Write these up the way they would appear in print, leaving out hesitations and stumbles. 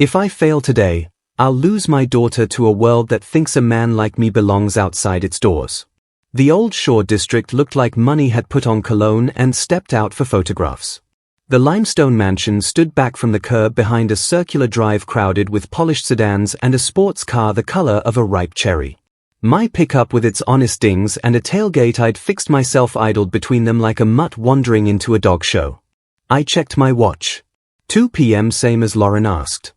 If I fail today, I'll lose my daughter to a world that thinks a man like me belongs outside its doors. The old Shore district looked like money had put on cologne and stepped out for photographs. The limestone mansion stood back from the curb behind a circular drive crowded with polished sedans and a sports car the color of a ripe cherry. My pickup with its honest dings and a tailgate I'd fixed myself idled between them like a mutt wandering into a dog show. I checked my watch. 2 p.m. same as Lauren asked.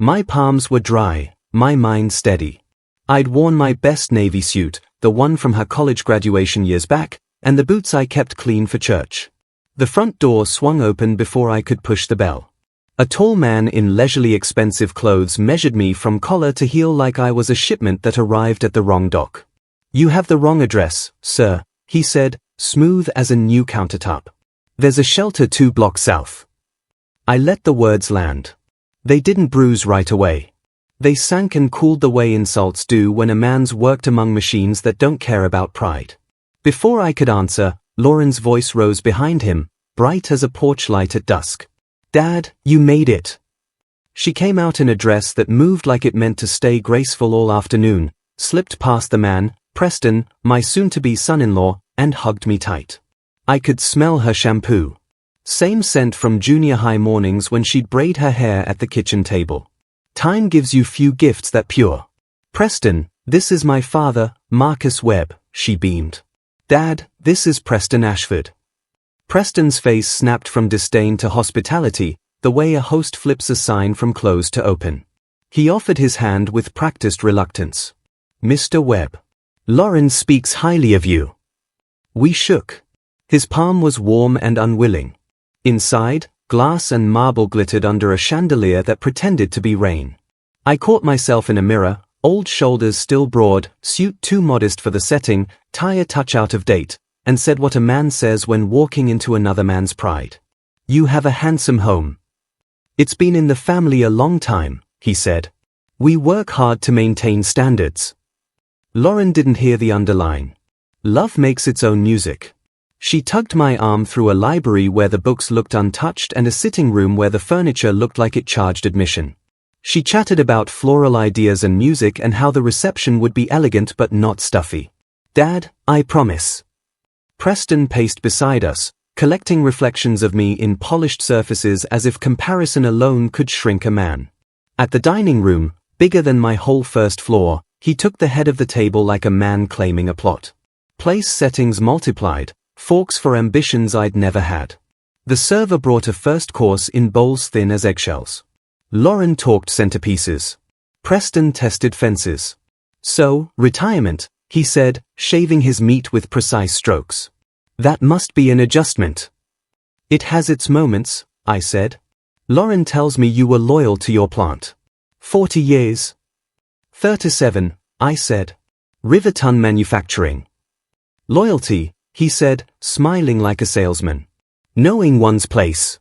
My palms were dry, my mind steady. I'd worn my best navy suit, the one from her college graduation years back, and the boots I kept clean for church. The front door swung open before I could push the bell. A tall man in leisurely expensive clothes measured me from collar to heel like I was a shipment that arrived at the wrong dock. "You have the wrong address, sir," he said, smooth as a new countertop. "There's a shelter 2 blocks south." I let the words land. They didn't bruise right away. They sank and cooled the way insults do when a man's worked among machines that don't care about pride. Before I could answer, Lauren's voice rose behind him, bright as a porch light at dusk. "Dad, you made it." She came out in a dress that moved like it meant to stay graceful all afternoon, slipped past the man, Preston, my soon-to-be son-in-law, and hugged me tight. I could smell her shampoo. Same scent from junior high mornings when she'd braid her hair at the kitchen table. "Time gives you few gifts that pure." "Preston, this is my father, Marcus Webb," she beamed. "Dad, this is Preston Ashford." Preston's face snapped from disdain to hospitality, the way a host flips a sign from closed to open. He offered his hand with practiced reluctance. "Mr. Webb, Lauren speaks highly of you." We shook. His palm was warm and unwilling. Inside, glass and marble glittered under a chandelier that pretended to be rain. I caught myself in a mirror, old shoulders still broad, suit too modest for the setting, tie a touch out of date, and said what a man says when walking into another man's pride. "You have a handsome home." "It's been in the family a long time," he said. "We work hard to maintain standards." Lauren didn't hear the underline. Love makes its own music. She tugged my arm through a library where the books looked untouched and a sitting room where the furniture looked like it charged admission. She chatted about floral ideas and music and how the reception would be elegant but not stuffy. "Dad, I promise." Preston paced beside us, collecting reflections of me in polished surfaces as if comparison alone could shrink a man. At the dining room, bigger than my whole first floor, he took the head of the table like a man claiming a plot. Place settings multiplied, forks for ambitions I'd never had. The server brought a first course in bowls thin as eggshells. Lauren talked centerpieces. Preston tested fences. "So, retirement," he said, shaving his meat with precise strokes. "That must be an adjustment." "It has its moments," I said. "Lauren tells me you were loyal to your plant." 40 years. 37, I said. "Riverton Manufacturing." "Loyalty," he said, smiling like a salesman. "Knowing one's place."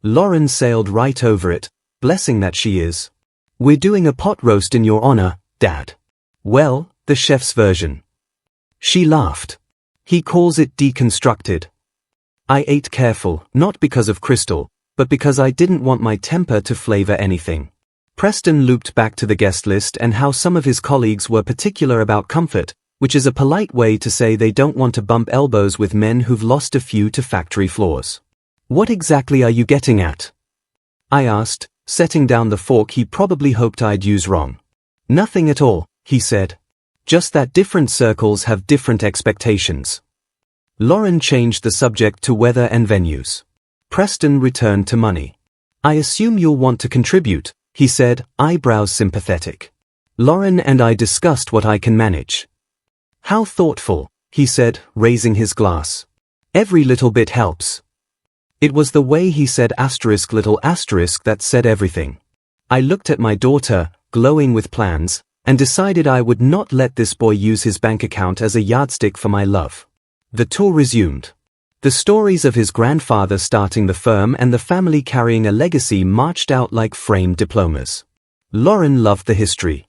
Lauren sailed right over it, blessing that she is. "We're doing a pot roast in your honor, Dad." "Well, the chef's version." She laughed. "He calls it deconstructed." I ate careful, not because of Crystal, but because I didn't want my temper to flavor anything. Preston looped back to the guest list and how some of his colleagues were particular about comfort, which is a polite way to say they don't want to bump elbows with men who've lost a few to factory floors. "What exactly are you getting at?" I asked, setting down the fork he probably hoped I'd use wrong. "Nothing at all," he said. "Just that different circles have different expectations." Lauren changed the subject to weather and venues. Preston returned to money. "I assume you'll want to contribute," he said, eyebrows sympathetic. Lauren and I discussed what I can manage. "How thoughtful," he said, raising his glass. "Every little bit helps." It was the way he said little asterisk that said everything. I looked at my daughter, glowing with plans, and decided I would not let this boy use his bank account as a yardstick for my love. The tour resumed. The stories of his grandfather starting the firm and the family carrying a legacy marched out like framed diplomas. Lauren loved the history.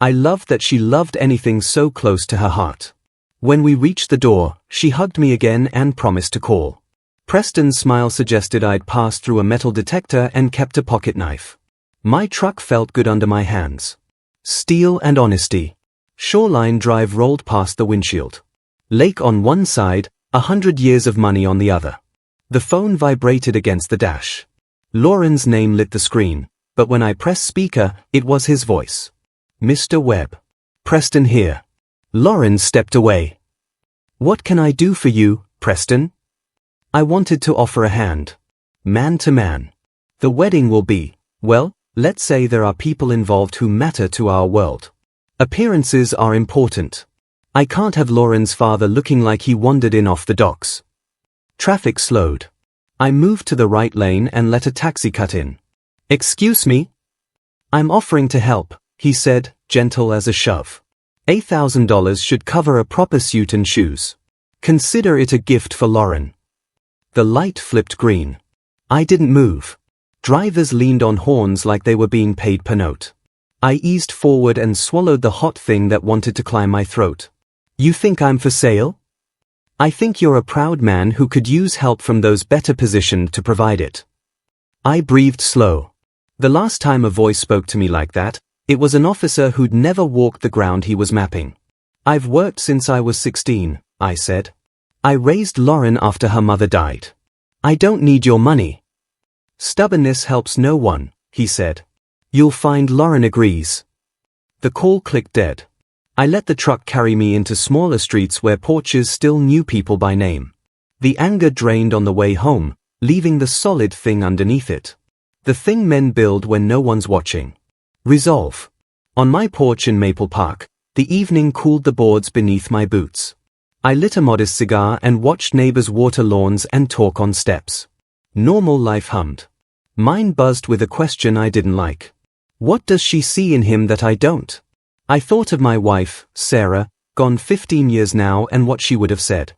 I loved that she loved anything so close to her heart. When we reached the door, she hugged me again and promised to call. Preston's smile suggested I'd passed through a metal detector and kept a pocket knife. My truck felt good under my hands. Steel and honesty. Shoreline Drive rolled past the windshield. Lake on one side, 100 years of money on the other. The phone vibrated against the dash. Lauren's name lit the screen, but when I pressed speaker, it was his voice. Mr. Webb. Preston here. Lauren stepped away. What can I do for you, Preston? I wanted to offer a hand. Man to man. The wedding will be, well, let's say there are people involved who matter to our world. Appearances are important. I can't have Lauren's father looking like he wandered in off the docks. Traffic slowed. I moved to the right lane and let a taxi cut in. Excuse me? I'm offering to help, he said, gentle as a shove. $8,000 should cover a proper suit and shoes. Consider it a gift for Lauren. The light flipped green. I didn't move. Drivers leaned on horns like they were being paid per note. I eased forward and swallowed the hot thing that wanted to climb my throat. You think I'm for sale? I think you're a proud man who could use help from those better positioned to provide it. I breathed slow. The last time a voice spoke to me like that, it was an officer who'd never walked the ground he was mapping. I've worked since I was 16, I said. I raised Lauren after her mother died. I don't need your money. Stubbornness helps no one, he said. You'll find Lauren agrees. The call clicked dead. I let the truck carry me into smaller streets where porches still knew people by name. The anger drained on the way home, leaving the solid thing underneath it. The thing men build when no one's watching. Resolve. On my porch in Maple Park, the evening cooled the boards beneath my boots. I lit a modest cigar and watched neighbors water lawns and talk on steps. Normal life hummed. Mine buzzed with a question I didn't like. What does she see in him that I don't? I thought of my wife, Sarah, gone 15 years now, and what she would have said.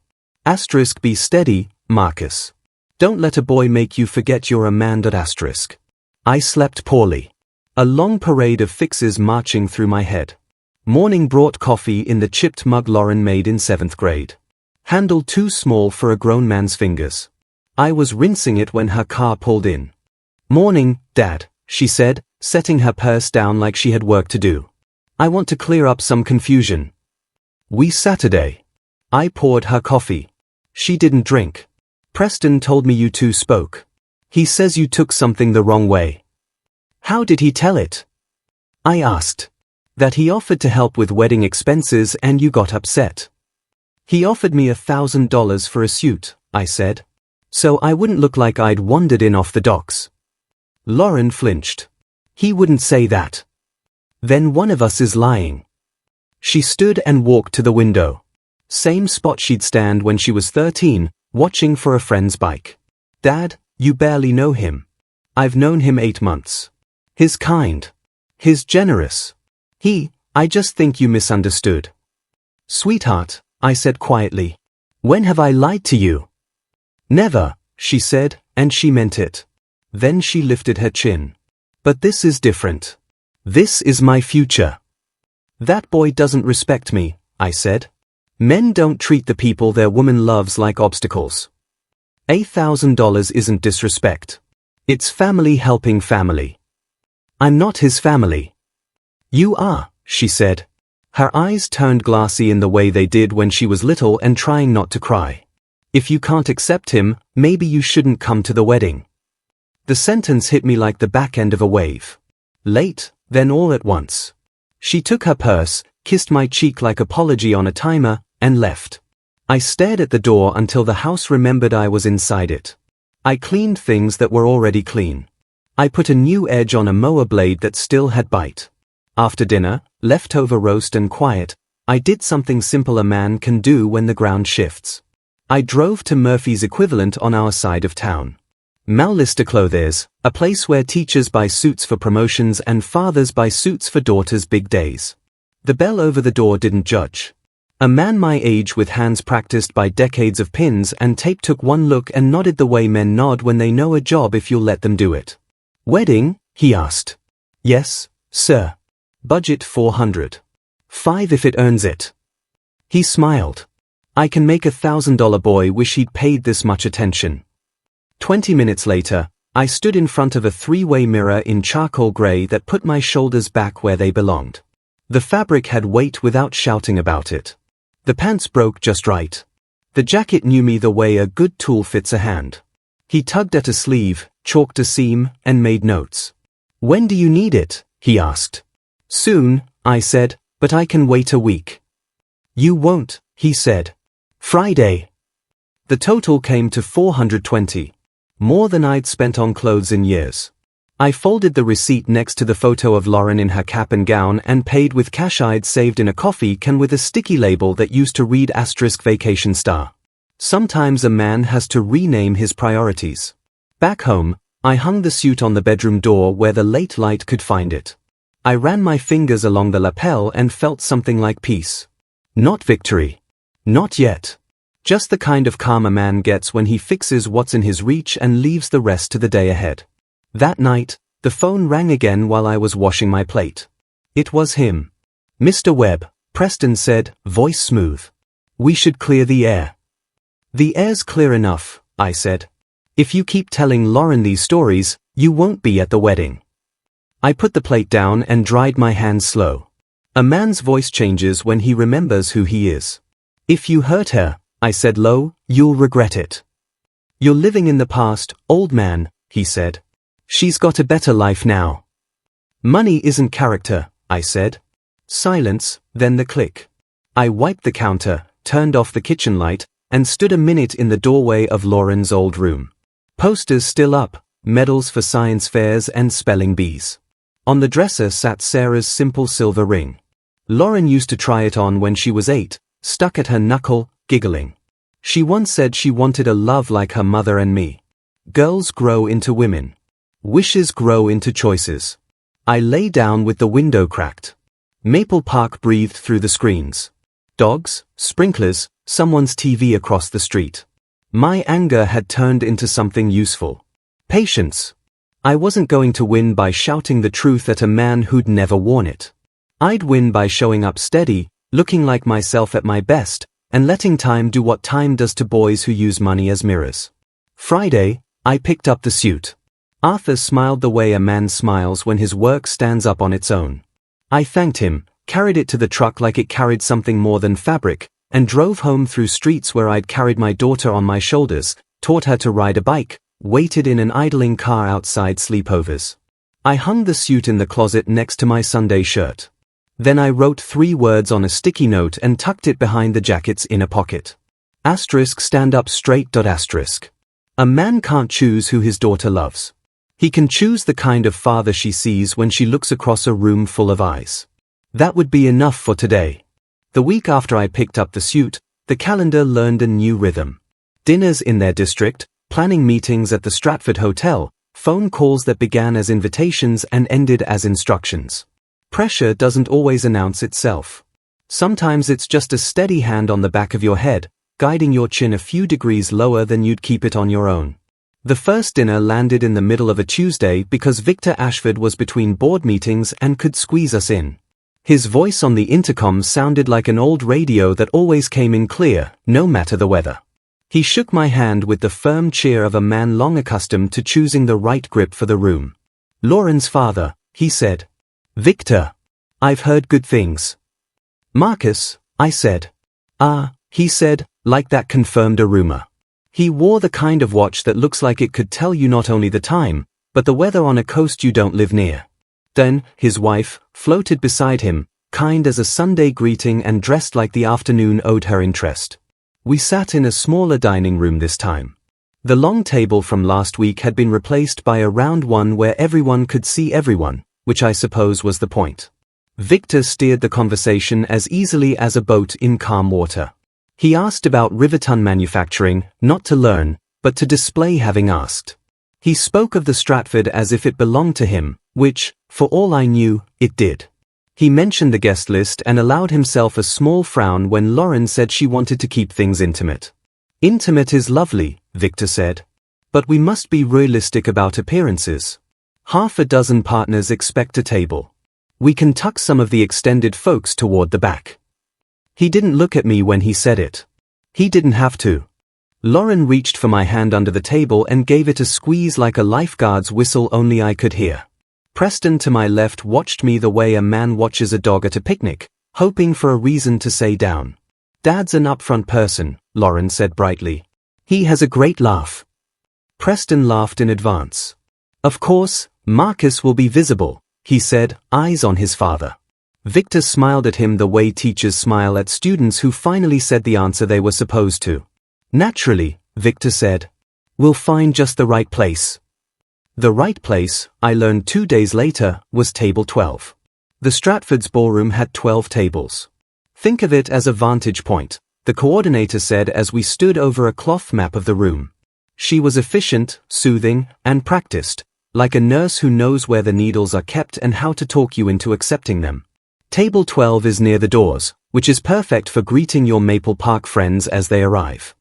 Asterisk be steady, Marcus. Don't let a boy make you forget you're a man. Asterisk. I slept poorly. A long parade of fixes marching through my head. Morning brought coffee in the chipped mug Lauren made in 7th grade. Handle too small for a grown man's fingers. I was rinsing it when her car pulled in. Morning, Dad, she said, setting her purse down like she had work to do. I want to clear up some confusion. We Saturday. I poured her coffee. She didn't drink. Preston told me you two spoke. He says you took something the wrong way. How did he tell it? I asked. That he offered to help with wedding expenses and you got upset. He offered me $1,000 for a suit, I said. So I wouldn't look like I'd wandered in off the docks. Lauren flinched. He wouldn't say that. Then one of us is lying. She stood and walked to the window. Same spot she'd stand when she was 13, watching for a friend's bike. Dad, you barely know him. I've known him 8 months. He's kind. He's generous. I just think you misunderstood. Sweetheart, I said quietly. When have I lied to you? Never, she said, and she meant it. Then she lifted her chin. But this is different. This is my future. That boy doesn't respect me, I said. Men don't treat the people their woman loves like obstacles. $8,000 isn't disrespect. It's family helping family. I'm not his family. You are, she said. Her eyes turned glassy in the way they did when she was little and trying not to cry. If you can't accept him, maybe you shouldn't come to the wedding. The sentence hit me like the back end of a wave. Late, then all at once. She took her purse, kissed my cheek like apology on a timer, and left. I stared at the door until the house remembered I was inside it. I cleaned things that were already clean. I put a new edge on a mower blade that still had bite. After dinner, leftover roast and quiet, I did something simple a man can do when the ground shifts. I drove to Murphy's equivalent on our side of town. Mallister Clothiers, a place where teachers buy suits for promotions and fathers buy suits for daughters' big days. The bell over the door didn't judge. A man my age with hands practiced by decades of pins and tape took one look and nodded the way men nod when they know a job if you'll let them do it. Wedding? He asked. Yes, sir. Budget $400. $5 if it earns it. He smiled. I can make $1,000 boy wish he'd paid this much attention. 20 minutes later, I stood in front of a three-way mirror in charcoal gray that put my shoulders back where they belonged. The fabric had weight without shouting about it. The pants broke just right. The jacket knew me the way a good tool fits a hand. He tugged at a sleeve, chalked a seam, and made notes. "When do you need it?" he asked. "Soon," I said, "but I can wait a week." "You won't," he said. "Friday." The total came to $420. More than I'd spent on clothes in years. I folded the receipt next to the photo of Lauren in her cap and gown and paid with cash I'd saved in a coffee can with a sticky label that used to read *vacation star. Sometimes a man has to rename his priorities. Back home, I hung the suit on the bedroom door where the late light could find it. I ran my fingers along the lapel and felt something like peace. Not victory. Not yet. Just the kind of calm a man gets when he fixes what's in his reach and leaves the rest to the day ahead. That night, the phone rang again while I was washing my plate. It was him. "Mr. Webb," Preston said, voice smooth. "We should clear the air." "The air's clear enough," I said. "If you keep telling Lauren these stories, you won't be at the wedding." I put the plate down and dried my hands slow. A man's voice changes when he remembers who he is. "If you hurt her," I said low, "you'll regret it." "You're living in the past, old man," he said. "She's got a better life now." "Money isn't character," I said. Silence, then the click. I wiped the counter, turned off the kitchen light, and stood a minute in the doorway of Lauren's old room. Posters still up, medals for science fairs and spelling bees. On the dresser sat Sarah's simple silver ring. Lauren used to try it on when she was 8, stuck at her knuckle, giggling. She once said she wanted a love like her mother and me. Girls grow into women. Wishes grow into choices. I lay down with the window cracked. Maple Park breathed through the screens. Dogs, sprinklers, someone's TV across the street. My anger had turned into something useful. Patience. I wasn't going to win by shouting the truth at a man who'd never worn it. I'd win by showing up steady, looking like myself at my best, and letting time do what time does to boys who use money as mirrors. Friday, I picked up the suit. Arthur smiled the way a man smiles when his work stands up on its own. I thanked him, carried it to the truck like it carried something more than fabric, and drove home through streets where I'd carried my daughter on my shoulders, taught her to ride a bike, waited in an idling car outside sleepovers. I hung the suit in the closet next to my Sunday shirt. Then I wrote 3 words on a sticky note and tucked it behind the jacket's inner pocket. Stand up straight. A man can't choose who his daughter loves. He can choose the kind of father she sees when she looks across a room full of eyes. That would be enough for today. The week after I picked up the suit, the calendar learned a new rhythm. Dinners in their district, planning meetings at the Stratford Hotel, phone calls that began as invitations and ended as instructions. Pressure doesn't always announce itself. Sometimes it's just a steady hand on the back of your head, guiding your chin a few degrees lower than you'd keep it on your own. The first dinner landed in the middle of a Tuesday because Victor Ashford was between board meetings and could squeeze us in. His voice on the intercom sounded like an old radio that always came in clear, no matter the weather. He shook my hand with the firm cheer of a man long accustomed to choosing the right grip for the room. "Lauren's father," he said. "Victor. I've heard good things." "Marcus," I said. "Ah," he said, like that confirmed a rumor. He wore the kind of watch that looks like it could tell you not only the time, but the weather on a coast you don't live near. Then, his wife, floated beside him, kind as a Sunday greeting and dressed like the afternoon owed her interest. We sat in a smaller dining room this time. The long table from last week had been replaced by a round one where everyone could see everyone, which I suppose was the point. Victor steered the conversation as easily as a boat in calm water. He asked about Riverton manufacturing, not to learn, but to display having asked. He spoke of the Stratford as if it belonged to him, which, for all I knew, it did. He mentioned the guest list and allowed himself a small frown when Lauren said she wanted to keep things intimate. "Intimate is lovely," Victor said. "But we must be realistic about appearances. Half a dozen partners expect a table. We can tuck some of the extended folks toward the back." He didn't look at me when he said it. He didn't have to. Lauren reached for my hand under the table and gave it a squeeze like a lifeguard's whistle only I could hear. Preston to my left watched me the way a man watches a dog at a picnic, hoping for a reason to say down. Dad's an upfront person, Lauren said brightly. He has a great laugh. Preston laughed in advance. Of course, Marcus will be visible, he said, eyes on his father. Victor smiled at him the way teachers smile at students who finally said the answer they were supposed to. Naturally, Victor said. We'll find just the right place. The right place, I learned 2 days later, was table 12. The Stratford's ballroom had 12 tables. Think of it as a vantage point, the coordinator said as we stood over a cloth map of the room. She was efficient, soothing, and practiced, like a nurse who knows where the needles are kept and how to talk you into accepting them. Table 12 is near the doors, which is perfect for greeting your Maple Park friends as they arrive.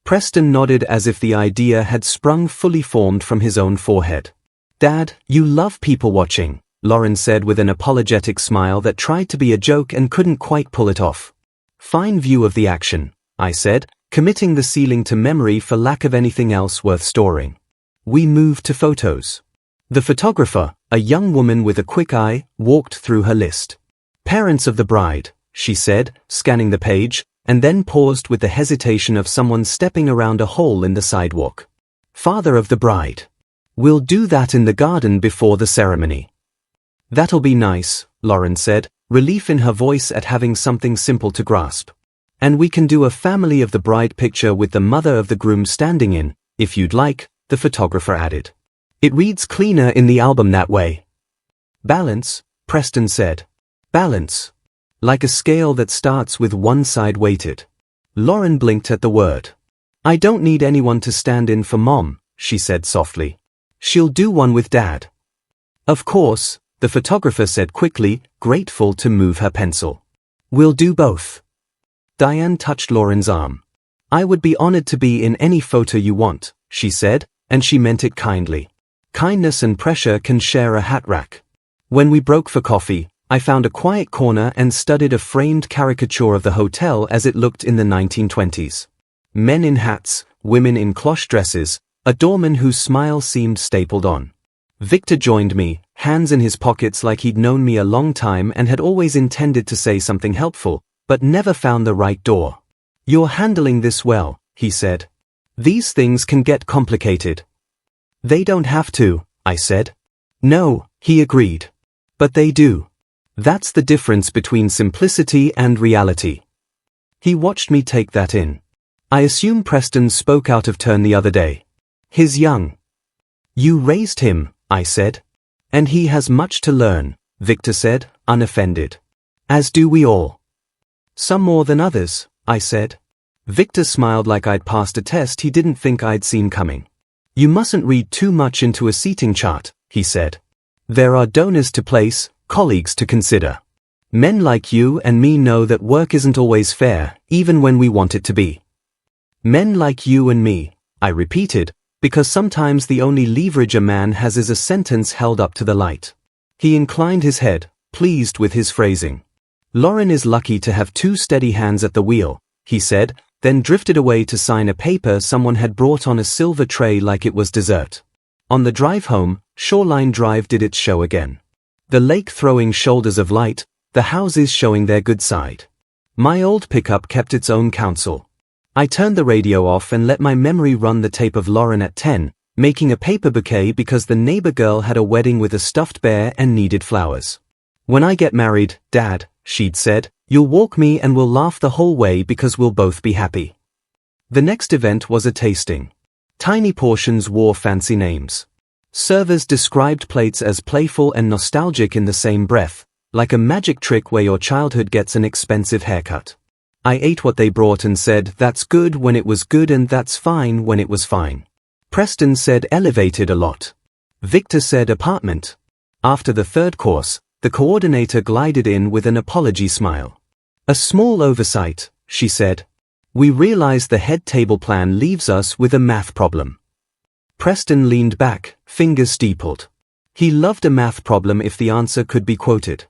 Preston nodded as if the idea had sprung fully formed from his own forehead. Dad, you love people watching, Lauren said with an apologetic smile that tried to be a joke and couldn't quite pull it off. Fine view of the action, I said, committing the ceiling to memory for lack of anything else worth storing. We moved to photos. The photographer, a young woman with a quick eye, walked through her list. Parents of the bride, she said, scanning the page, and then paused with the hesitation of someone stepping around a hole in the sidewalk. Father of the bride. We'll do that in the garden before the ceremony. That'll be nice, Lauren said, relief in her voice at having something simple to grasp. And we can do a family of the bride picture with the mother of the groom standing in, if you'd like, the photographer added. It reads cleaner in the album that way. Balance, Preston said. Balance. Like a scale that starts with one side weighted. Lauren blinked at the word. I don't need anyone to stand in for Mom, she said softly. She'll do one with Dad. Of course, the photographer said quickly, grateful to move her pencil. We'll do both. Diane touched Lauren's arm. I would be honored to be in any photo you want, she said, and she meant it kindly. Kindness and pressure can share a hat rack. When we broke for coffee, I found a quiet corner and studied a framed caricature of the hotel as it looked in the 1920s. Men in hats, women in cloche dresses, a doorman whose smile seemed stapled on. Victor joined me, hands in his pockets like he'd known me a long time and had always intended to say something helpful, but never found the right door. You're handling this well, he said. These things can get complicated. They don't have to, I said. No, he agreed. But they do. That's the difference between simplicity and reality. He watched me take that in. I assume Preston spoke out of turn the other day. He's young. You raised him, I said. And he has much to learn, Victor said, unoffended. As do we all. Some more than others, I said. Victor smiled like I'd passed a test he didn't think I'd seen coming. You mustn't read too much into a seating chart, he said. There are donors to place, colleagues to consider. Men like you and me know that work isn't always fair, even when we want it to be. Men like you and me, I repeated, because sometimes the only leverage a man has is a sentence held up to the light. He inclined his head, pleased with his phrasing. Lauren is lucky to have 2 steady hands at the wheel, he said, then drifted away to sign a paper someone had brought on a silver tray like it was dessert. On the drive home, Shoreline Drive did its show again. The lake throwing shoulders of light, the houses showing their good side. My old pickup kept its own counsel. I turned the radio off and let my memory run the tape of Lauren at 10, making a paper bouquet because the neighbor girl had a wedding with a stuffed bear and needed flowers. When I get married, Dad, she'd said, you'll walk me and we'll laugh the whole way because we'll both be happy. The next event was a tasting. Tiny portions wore fancy names. Servers described plates as playful and nostalgic in the same breath, like a magic trick where your childhood gets an expensive haircut. I ate what they brought and said that's good when it was good and that's fine when it was fine. Preston said elevated a lot. Victor said apartment. After the 3rd course, the coordinator glided in with an apology smile. A small oversight, she said. We realize the head table plan leaves us with a math problem. Preston leaned back, fingers steepled. He loved a math problem if the answer could be quoted.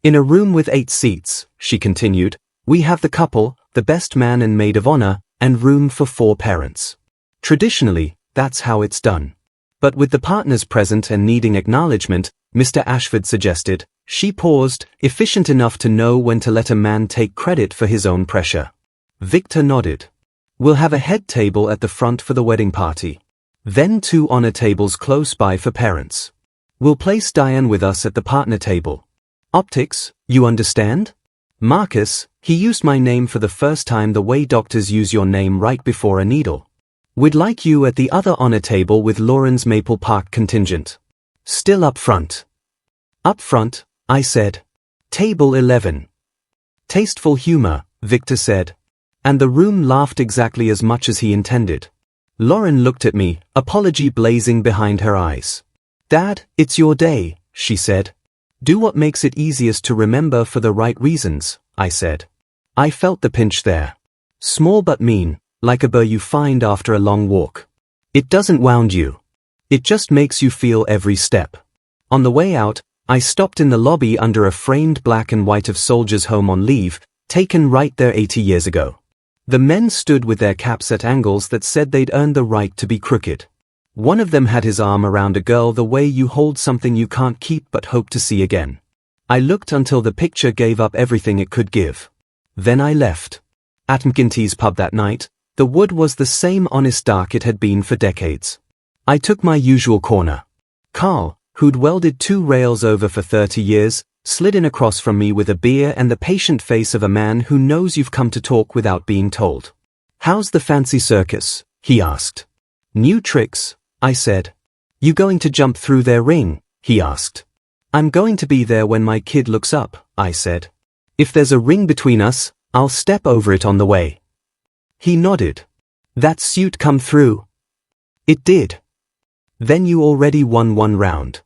In a room with 8 seats, she continued, we have the couple, the best man and maid of honor, and room for 4 parents. Traditionally, that's how it's done. But with the partners present and needing acknowledgement, Mr. Ashford suggested. She paused, efficient enough to know when to let a man take credit for his own pressure. Victor nodded. We'll have a head table at the front for the wedding party. Then 2 honor tables close by for parents. We'll place Diane with us at the partner table. Optics, you understand? Marcus, he used my name for the first time the way doctors use your name right before a needle. We'd like you at the other honor table with Lauren's Maple Park contingent. Still up front. Up front, I said. Table 11. Tasteful humor, Victor said. And the room laughed exactly as much as he intended. Lauren looked at me, apology blazing behind her eyes. Dad, it's your day, she said. Do what makes it easiest to remember for the right reasons, I said. I felt the pinch there. Small but mean, like a burr you find after a long walk. It doesn't wound you. It just makes you feel every step. On the way out, I stopped in the lobby under a framed black and white of soldiers home on leave, taken right there 80 years ago. The men stood with their caps at angles that said they'd earned the right to be crooked. One of them had his arm around a girl the way you hold something you can't keep but hope to see again. I looked until the picture gave up everything it could give. Then I left. At McGinty's pub that night, the wood was the same honest dark it had been for decades. I took my usual corner. Carl, who'd welded 2 rails over for 30 years, slid in across from me with a beer and the patient face of a man who knows you've come to talk without being told. How's the fancy circus? He asked. New tricks, I said. You going to jump through their ring? He asked. I'm going to be there when my kid looks up, I said. If there's a ring between us, I'll step over it on the way. He nodded. That suit come through? It did. Then you already won 1 round.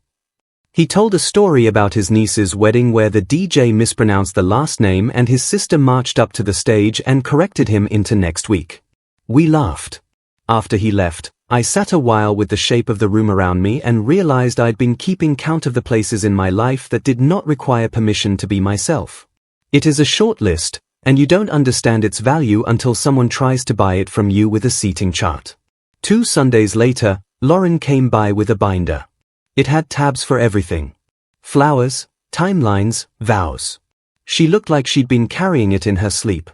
He told a story about his niece's wedding where the DJ mispronounced the last name and his sister marched up to the stage and corrected him into next week. We laughed. After he left, I sat a while with the shape of the room around me and realized I'd been keeping count of the places in my life that did not require permission to be myself. It is a short list, and you don't understand its value until someone tries to buy it from you with a seating chart. 2 Sundays later, Lauren came by with a binder. It had tabs for everything. Flowers, timelines, vows. She looked like she'd been carrying it in her sleep.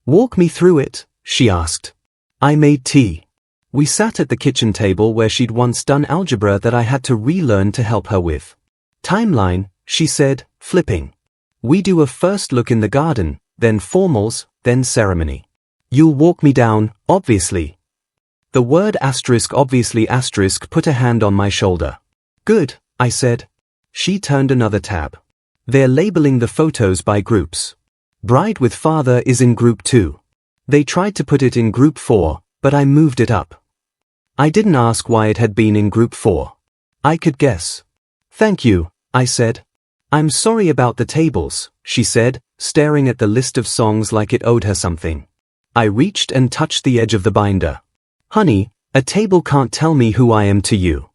Walk me through it, she asked. I made tea. We sat at the kitchen table where she'd once done algebra that I had to relearn to help her with. Timeline, she said, flipping. We do a first look in the garden, then formals, then ceremony. You'll walk me down, obviously. The word asterisk obviously asterisk put a hand on my shoulder. Good, I said. She turned another tab. They're labeling the photos by groups. Bride with father is in group 2. They tried to put it in group 4, but I moved it up. I didn't ask why it had been in group 4. I could guess. Thank you, I said. I'm sorry about the tables, she said, staring at the list of songs like it owed her something. I reached and touched the edge of the binder. Honey, a table can't tell me who I am to you.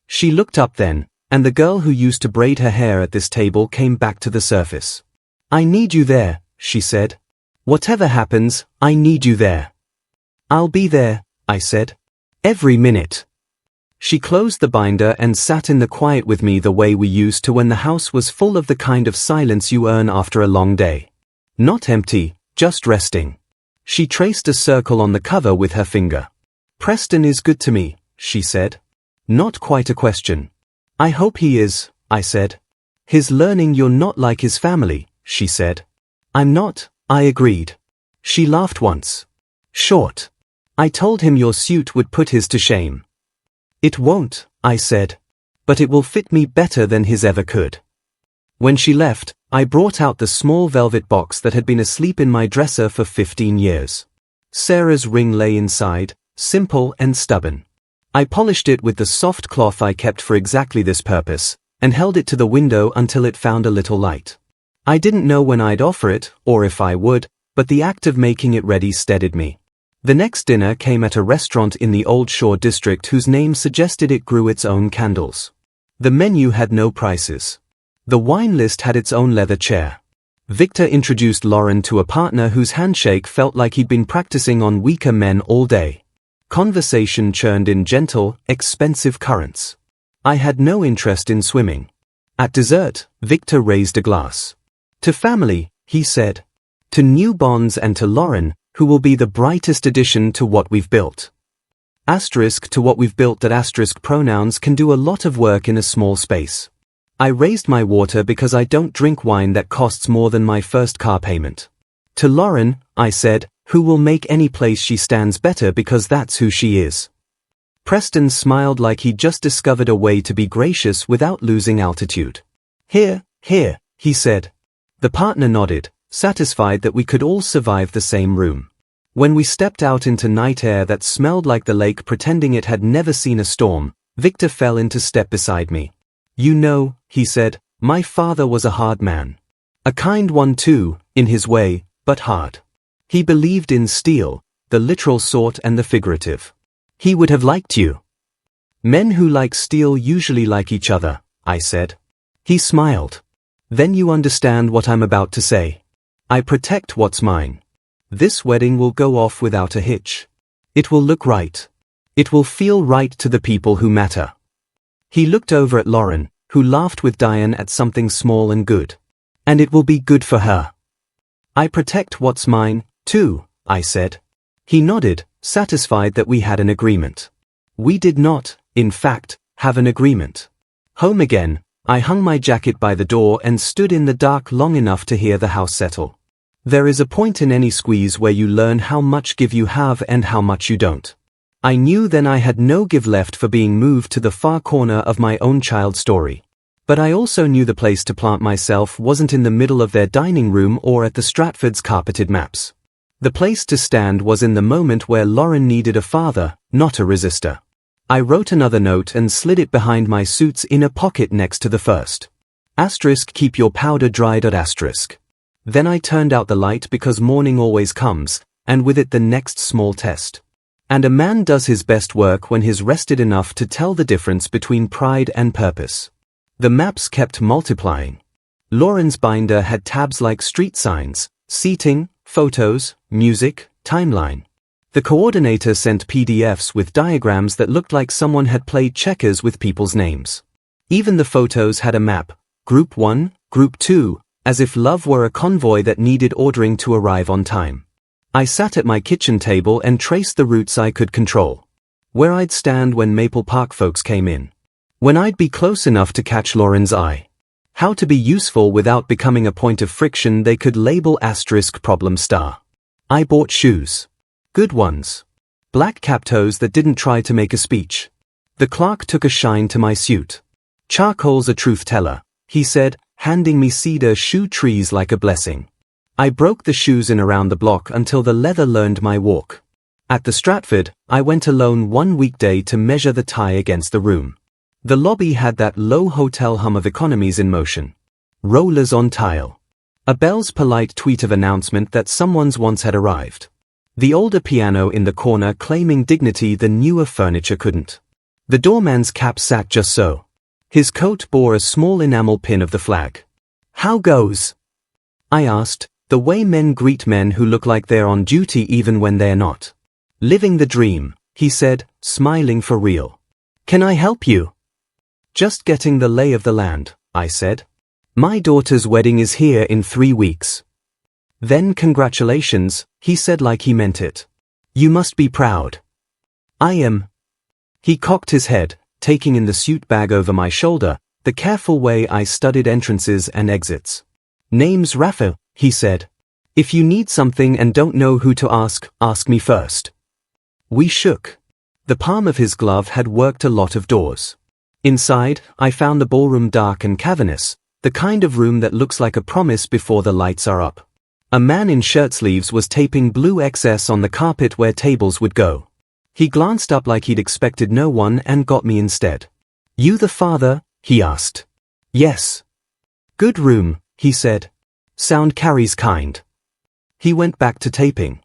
She looked up then, and the girl who used to braid her hair at this table came back to the surface. I need you there, she said. Whatever happens, I need you there. I'll be there, I said. Every minute. She closed the binder and sat in the quiet with me the way we used to when the house was full of the kind of silence you earn after a long day. Not empty, just resting. She traced a circle on the cover with her finger. Preston is good to me, she said. Not quite a question. I hope he is, I said. He's learning you're not like his family, she said. I'm not, I agreed. She laughed once. Short. I told him your suit would put his to shame. It won't, I said. But it will fit me better than his ever could. When she left, I brought out the small velvet box that had been asleep in my dresser for 15 years. Sarah's ring lay inside, simple and stubborn. I polished it with the soft cloth I kept for exactly this purpose, and held it to the window until it found a little light. I didn't know when I'd offer it, or if I would, but the act of making it ready steadied me. The next dinner came at a restaurant in the Old Shore district whose name suggested it grew its own candles. The menu had no prices. The wine list had its own leather chair. Victor introduced Lauren to a partner whose handshake felt like he'd been practicing on weaker men all day. Conversation churned in gentle, expensive currents. I had no interest in swimming. At dessert, Victor raised a glass. To family, he said. To new bonds and to Lauren, who will be the brightest addition to what we've built. Asterisk to what we've built. That asterisk pronouns can do a lot of work in a small space. I raised my water because I don't drink wine that costs more than my first car payment. To Lauren, I said, who will make any place she stands better because that's who she is. Preston smiled like he'd just discovered a way to be gracious without losing altitude. Here, he said. The partner nodded, satisfied that we could all survive the same room. When we stepped out into night air that smelled like the lake, pretending it had never seen a storm, Victor fell into step beside me. You know, he said, my father was a hard man. A kind one too, in his way, but hard. He believed in steel, the literal sort and the figurative. He would have liked you. Men who like steel usually like each other, I said. He smiled. Then you understand what I'm about to say. I protect what's mine. This wedding will go off without a hitch. It will look right. It will feel right to the people who matter. He looked over at Lauren, who laughed with Diane at something small and good. And it will be good for her. I protect what's mine, too, I said. He nodded, satisfied that we had an agreement. We did not, in fact, have an agreement. Home again, I hung my jacket by the door and stood in the dark long enough to hear the house settle. There is a point in any squeeze where you learn how much give you have and how much you don't. I knew then I had no give left for being moved to the far corner of my own child story. But I also knew the place to plant myself wasn't in the middle of their dining room or at the Stratfords' carpeted maps. The place to stand was in the moment where Lauren needed a father, not a resistor. I wrote another note and slid it behind my suit's inner pocket next to the first. Asterisk keep your powder dry. Asterisk. Then I turned out the light because morning always comes, and with it the next small test. And a man does his best work when he's rested enough to tell the difference between pride and purpose. The maps kept multiplying. Lauren's binder had tabs like street signs, seating, photos, music, timeline. The coordinator sent PDFs with diagrams that looked like someone had played checkers with people's names. Even the photos had a map, Group 1, Group 2, as if love were a convoy that needed ordering to arrive on time. I sat at my kitchen table and traced the routes I could control. Where I'd stand when Maple Park folks came in. When I'd be close enough to catch Lauren's eye. How to be useful without becoming a point of friction they could label asterisk problem star. I bought shoes. Good ones. Black cap-toes that didn't try to make a speech. The clerk took a shine to my suit. Charcoal's a truth teller, he said, handing me cedar shoe trees like a blessing. I broke the shoes in around the block until the leather learned my walk. At the Stratford, I went alone one weekday to measure the tie against the room. The lobby had that low hotel hum of economies in motion. Rollers on tile. A bell's polite tweet of announcement that someone's once had arrived. The older piano in the corner claiming dignity the newer furniture couldn't. The doorman's cap sat just so. His coat bore a small enamel pin of the flag. How goes? I asked, the way men greet men who look like they're on duty even when they're not. Living the dream, he said, smiling for real. Can I help you? Just getting the lay of the land, I said. My daughter's wedding is here in 3 weeks. Then congratulations, he said like he meant it. You must be proud. I am. He cocked his head, taking in the suit bag over my shoulder, the careful way I studied entrances and exits. Name's Raphael, he said. If you need something and don't know who to ask me first. We shook. The palm of his glove had worked a lot of doors. Inside, I found the ballroom dark and cavernous, the kind of room that looks like a promise before the lights are up. A man in shirt sleeves was taping blue XS on the carpet where tables would go. He glanced up like he'd expected no one and got me instead. You the father? He asked. Yes. Good room, he said. Sound carries kind. He went back to taping.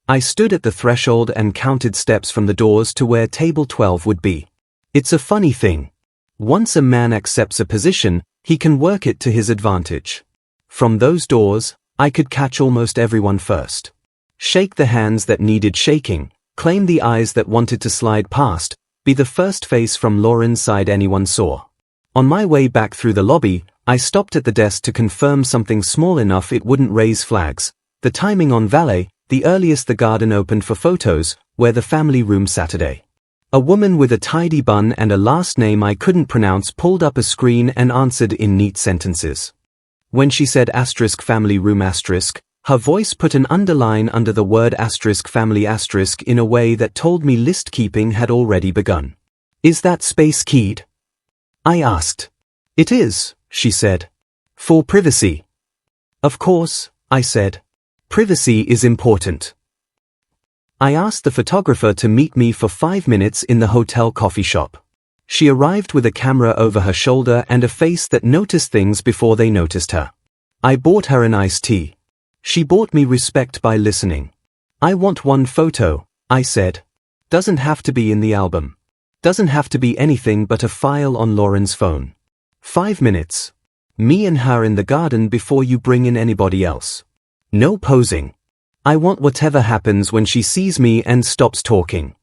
I stood at the threshold and counted steps from the doors to where table 12 would be. It's a funny thing. Once a man accepts a position, he can work it to his advantage. From those doors, I could catch almost everyone first. Shake the hands that needed shaking, claim the eyes that wanted to slide past, be the first face from Lauren's side anyone saw. On my way back through the lobby, I stopped at the desk to confirm something small enough it wouldn't raise flags. The timing on valet, the earliest the garden opened for photos, where the family room Saturday. A woman with a tidy bun and a last name I couldn't pronounce pulled up a screen and answered in neat sentences. When she said *family room*, her voice put an underline under the word *family* in a way that told me list keeping had already begun. Is that space keyed? I asked. It is, she said. For privacy. Of course, I said. Privacy is important. I asked the photographer to meet me for 5 minutes in the hotel coffee shop. She arrived with a camera over her shoulder and a face that noticed things before they noticed her. I bought her an iced tea. She bought me respect by listening. I want one photo, I said. Doesn't have to be in the album. Doesn't have to be anything but a file on Lauren's phone. 5 minutes. Me and her in the garden before you bring in anybody else. No posing. I want whatever happens when she sees me and stops talking.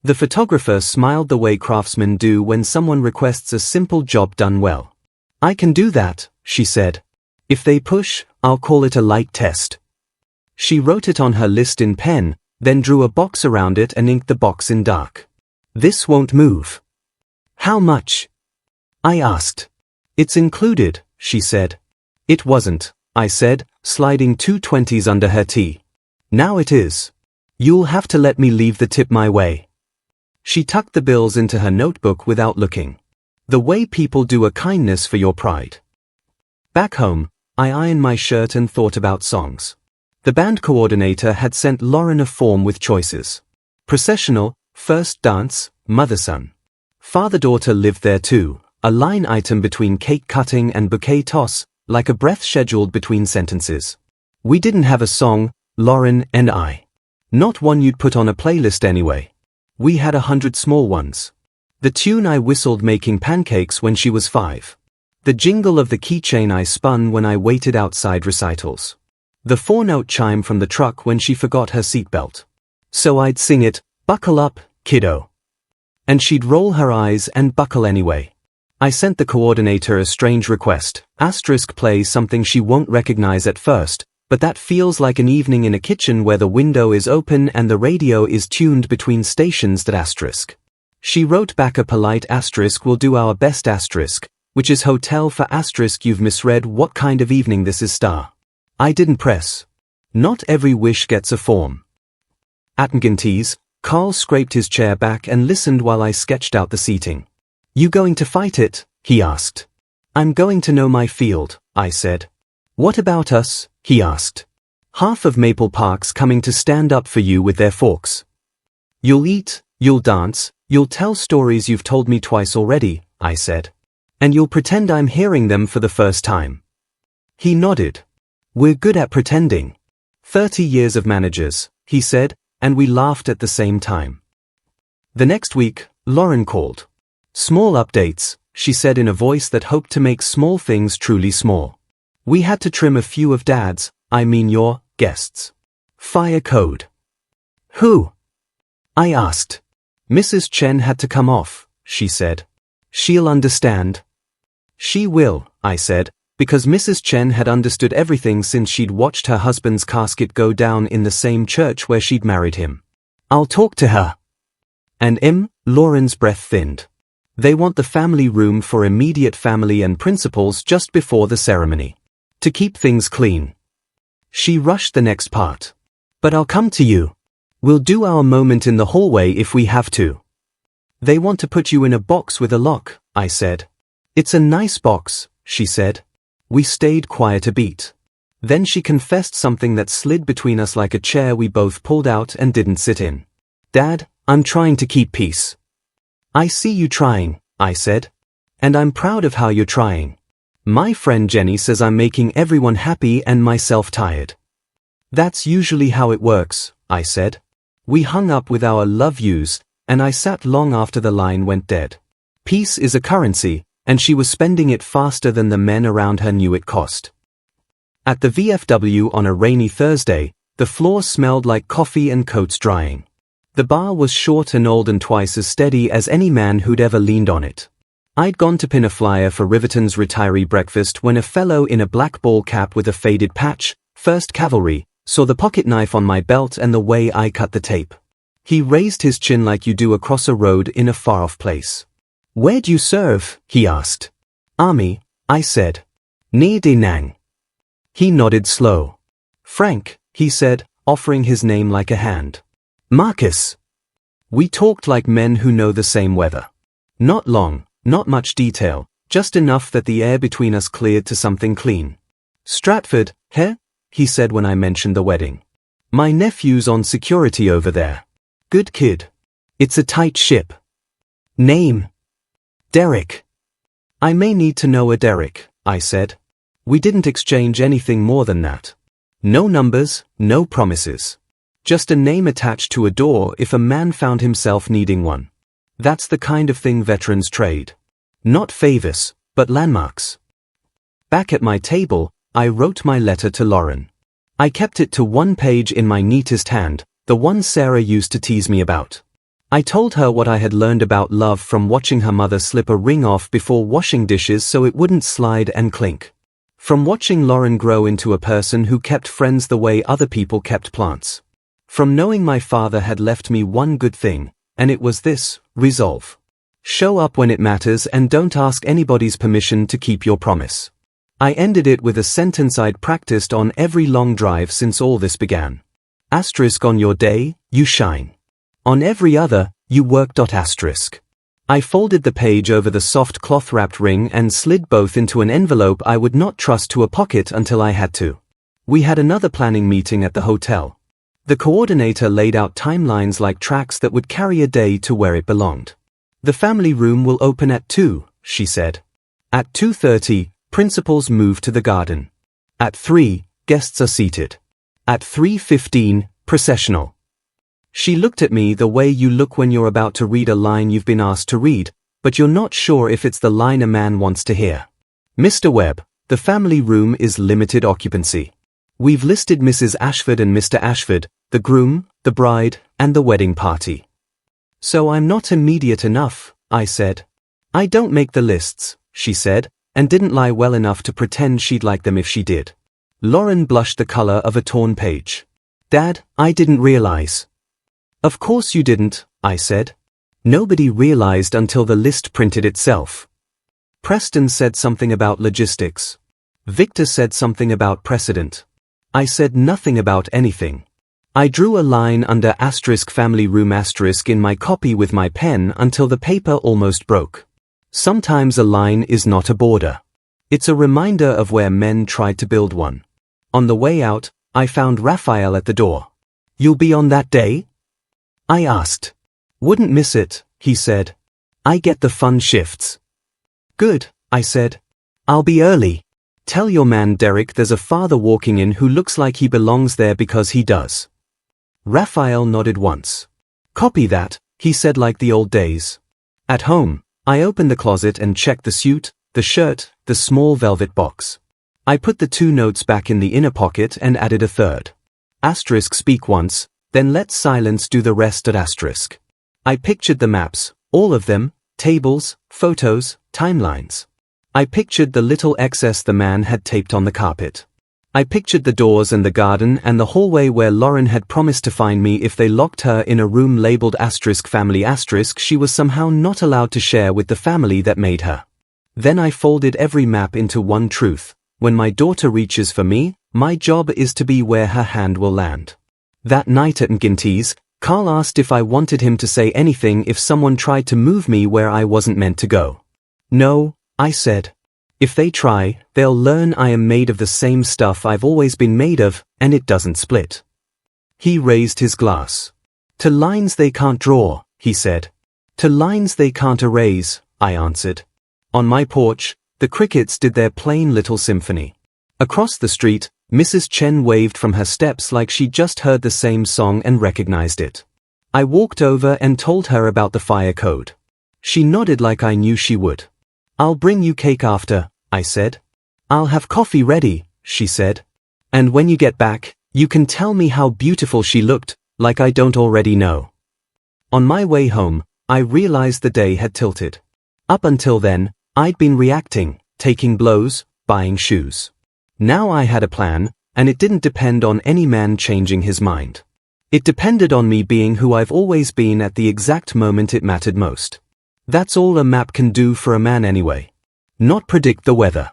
The photographer smiled the way craftsmen do when someone requests a simple job done well. I can do that, she said. If they push, I'll call it a light test. She wrote it on her list in pen, then drew a box around it and inked the box in dark. This won't move. How much? I asked. It's included, she said. It wasn't, I said, sliding 2 20s under her tea. Now it is. You'll have to let me leave the tip my way. She tucked the bills into her notebook without looking. The way people do a kindness for your pride. Back home, I ironed my shirt and thought about songs. The band coordinator had sent Lauren a form with choices. Processional, first dance, mother-son. Father-daughter lived there too, a line item between cake cutting and bouquet toss, like a breath scheduled between sentences. We didn't have a song, Lauren and I. Not one you'd put on a playlist anyway. We had 100 small ones. The tune I whistled making pancakes when she was 5. The jingle of the keychain I spun when I waited outside recitals. The 4-note chime from the truck when she forgot her seatbelt. So I'd sing it, buckle up, kiddo. And she'd roll her eyes and buckle anyway. I sent the coordinator a strange request, play something she won't recognize at first, but that feels like an evening in a kitchen where the window is open and the radio is tuned between stations that *. She wrote back a polite * will do our best *, which is hotel for * you've misread what kind of evening this is *. I didn't press. Not every wish gets a form. Attengantes, Carl scraped his chair back and listened while I sketched out the seating. You going to fight it? He asked. I'm going to know my field, I said. What about us? He asked. Half of Maple Park's coming to stand up for you with their forks. You'll eat, you'll dance, you'll tell stories you've told me twice already, I said. And you'll pretend I'm hearing them for the first time. He nodded. We're good at pretending. 30 years of managers, he said, and we laughed at the same time. The next week, Lauren called. Small updates, she said in a voice that hoped to make small things truly small. We had to trim a few of Dad's, your, guests. Fire code. Who? I asked. Mrs. Chen had to come off, she said. She'll understand. She will, I said, because Mrs. Chen had understood everything since she'd watched her husband's casket go down in the same church where she'd married him. I'll talk to her. And Lauren's breath thinned. They want the family room for immediate family and principals just before the ceremony. To keep things clean. She rushed the next part. But I'll come to you. We'll do our moment in the hallway if we have to. They want to put you in a box with a lock, I said. It's a nice box, she said. We stayed quiet a beat. Then she confessed something that slid between us like a chair we both pulled out and didn't sit in. Dad, I'm trying to keep peace. I see you trying, I said. And I'm proud of how you're trying. My friend Jenny says I'm making everyone happy and myself tired. That's usually how it works, I said. We hung up with our love yous, and I sat long after the line went dead. Peace is a currency, and she was spending it faster than the men around her knew it cost. At the VFW on a rainy Thursday, the floor smelled like coffee and coats drying. The bar was short and old and twice as steady as any man who'd ever leaned on it. I'd gone to pin a flyer for Riverton's retiree breakfast when a fellow in a black ball cap with a faded patch, First Cavalry, saw the pocket knife on my belt and the way I cut the tape. He raised his chin like you do across a road in a far-off place. "Where'd you serve?" he asked. "Army," I said. "Near Da Nang." He nodded slow. "Frank," he said, offering his name like a hand. "Marcus." We talked like men who know the same weather. Not long, not much detail, just enough that the air between us cleared to something clean. "Stratford, he?" he said when I mentioned the wedding. "My nephew's on security over there. Good kid. It's a tight ship." "Name?" "Derek." "I may need to know a Derek," I said. We didn't exchange anything more than that. No numbers, no promises. Just a name attached to a door if a man found himself needing one. That's the kind of thing veterans trade. Not favors, but landmarks. Back at my table, I wrote my letter to Lauren. I kept it to one page in my neatest hand, the one Sarah used to tease me about. I told her what I had learned about love from watching her mother slip a ring off before washing dishes so it wouldn't slide and clink. From watching Lauren grow into a person who kept friends the way other people kept plants. From knowing my father had left me one good thing, and it was this: resolve. Show up when it matters and don't ask anybody's permission to keep your promise. I ended it with a sentence I'd practiced on every long drive since all this began. Asterisk on your day, you shine. On every other, you work. Asterisk. I folded the page over the soft cloth-wrapped ring and slid both into an envelope I would not trust to a pocket until I had to. We had another planning meeting at the hotel. The coordinator laid out timelines like tracks that would carry a day to where it belonged. "The family room will open at 2, she said. At 2:30, principals move to the garden. At 3, guests are seated. At 3:15, processional." She looked at me the way you look when you're about to read a line you've been asked to read, but you're not sure if it's the line a man wants to hear. "Mr. Webb, the family room is limited occupancy. We've listed Mrs. Ashford and Mr. Ashford, the groom, the bride, and the wedding party." "So I'm not immediate enough," I said. "I don't make the lists," she said, and didn't lie well enough to pretend she'd like them if she did. Lauren blushed the color of a torn page. "Dad, I didn't realize." "Of course you didn't," I said. "Nobody realized until the list printed itself." Preston said something about logistics. Victor said something about precedent. I said nothing about anything. I drew a line under asterisk family room asterisk in my copy with my pen until the paper almost broke. Sometimes a line is not a border. It's a reminder of where men tried to build one. On the way out, I found Raphael at the door. "You'll be on that day?" I asked. "Wouldn't miss it," he said. "I get the fun shifts." "Good," I said. "I'll be early. Tell your man Derek there's a father walking in who looks like he belongs there because he does." Raphael nodded once. "Copy that," he said like the old days. At home, I opened the closet and checked the suit, the shirt, the small velvet box. I put the 2 notes back in the inner pocket and added a third. Asterisk speak once, then let silence do the rest. Asterisk. I pictured the maps, all of them, tables, photos, timelines. I pictured the little excess the man had taped on the carpet. I pictured the doors and the garden and the hallway where Lauren had promised to find me if they locked her in a room labeled asterisk family asterisk she was somehow not allowed to share with the family that made her. Then I folded every map into one truth. When my daughter reaches for me, my job is to be where her hand will land. That night at Nginty's, Carl asked if I wanted him to say anything if someone tried to move me where I wasn't meant to go. "No," I said. "If they try, they'll learn I am made of the same stuff I've always been made of, and it doesn't split." He raised his glass. "To lines they can't draw," he said. "To lines they can't erase," I answered. On my porch, the crickets did their plain little symphony. Across the street, Mrs. Chen waved from her steps like she'd just heard the same song and recognized it. I walked over and told her about the fire code. She nodded like I knew she would. "I'll bring you cake after," I said. "I'll have coffee ready," she said. And when you get back, you can tell me how beautiful she looked, like I don't already know. On my way home, I realized the day had tilted. Up until then, I'd been reacting, taking blows, buying shoes. Now I had a plan, and it didn't depend on any man changing his mind. It depended on me being who I've always been at the exact moment it mattered most. That's all a map can do for a man anyway. Not predict the weather.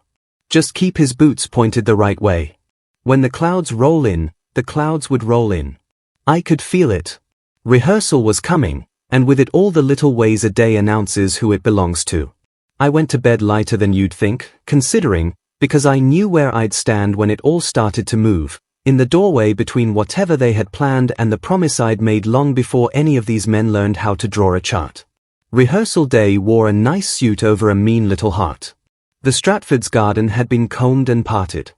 Just keep his boots pointed the right way. When the clouds roll in, the clouds would roll in. I could feel it. Rehearsal was coming, and with it all the little ways a day announces who it belongs to. I went to bed lighter than you'd think, considering, because I knew where I'd stand when it all started to move, in the doorway between whatever they had planned and the promise I'd made long before any of these men learned how to draw a chart. Rehearsal day wore a nice suit over a mean little heart. The Stratford's garden had been combed and parted.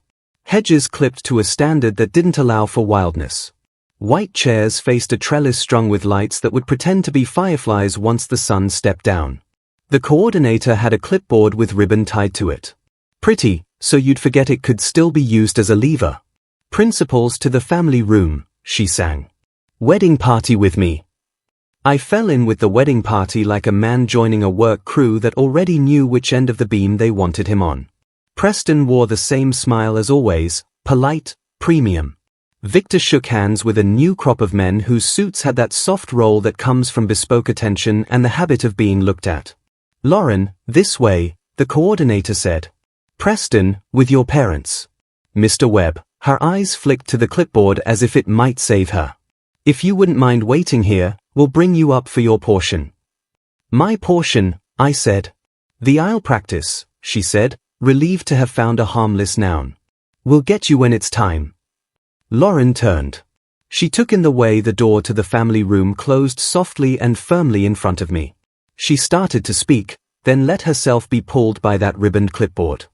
Hedges clipped to a standard that didn't allow for wildness. White chairs faced a trellis strung with lights that would pretend to be fireflies once the sun stepped down. The coordinator had a clipboard with ribbon tied to it. Pretty, so you'd forget it could still be used as a lever. Principals to the family room, she sang. Wedding party with me. I fell in with the wedding party like a man joining a work crew that already knew which end of the beam they wanted him on. Preston wore the same smile as always, polite, premium. Victor shook hands with a new crop of men whose suits had that soft roll that comes from bespoke attention and the habit of being looked at. Lauren, this way, the coordinator said. Preston, with your parents. Mr. Webb, her eyes flicked to the clipboard as if it might save her. If you wouldn't mind waiting here, we'll bring you up for your portion. My portion, I said. The aisle practice, she said, relieved to have found a harmless noun. We'll get you when it's time. Lauren turned. She took in the way the door to the family room closed softly and firmly in front of me. She started to speak, then let herself be pulled by that ribboned clipboard.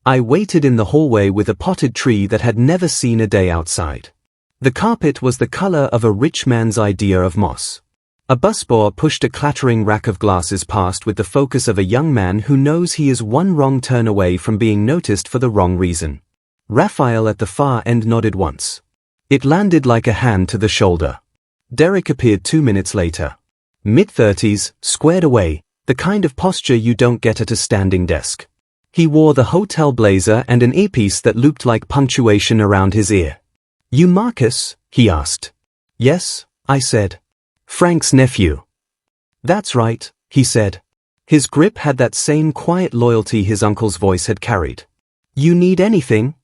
I waited in the hallway with a potted tree that had never seen a day outside. The carpet was the color of a rich man's idea of moss. A busboy pushed a clattering rack of glasses past with the focus of a young man who knows he is one wrong turn away from being noticed for the wrong reason. Raphael at the far end nodded once. It landed like a hand to the shoulder. Derek appeared 2 minutes later. Mid-30s, squared away, the kind of posture you don't get at a standing desk. He wore the hotel blazer and an earpiece that looped like punctuation around his ear. You Marcus? He asked. Yes, I said. Frank's nephew. That's right, he said. His grip had that same quiet loyalty his uncle's voice had carried. You need anything?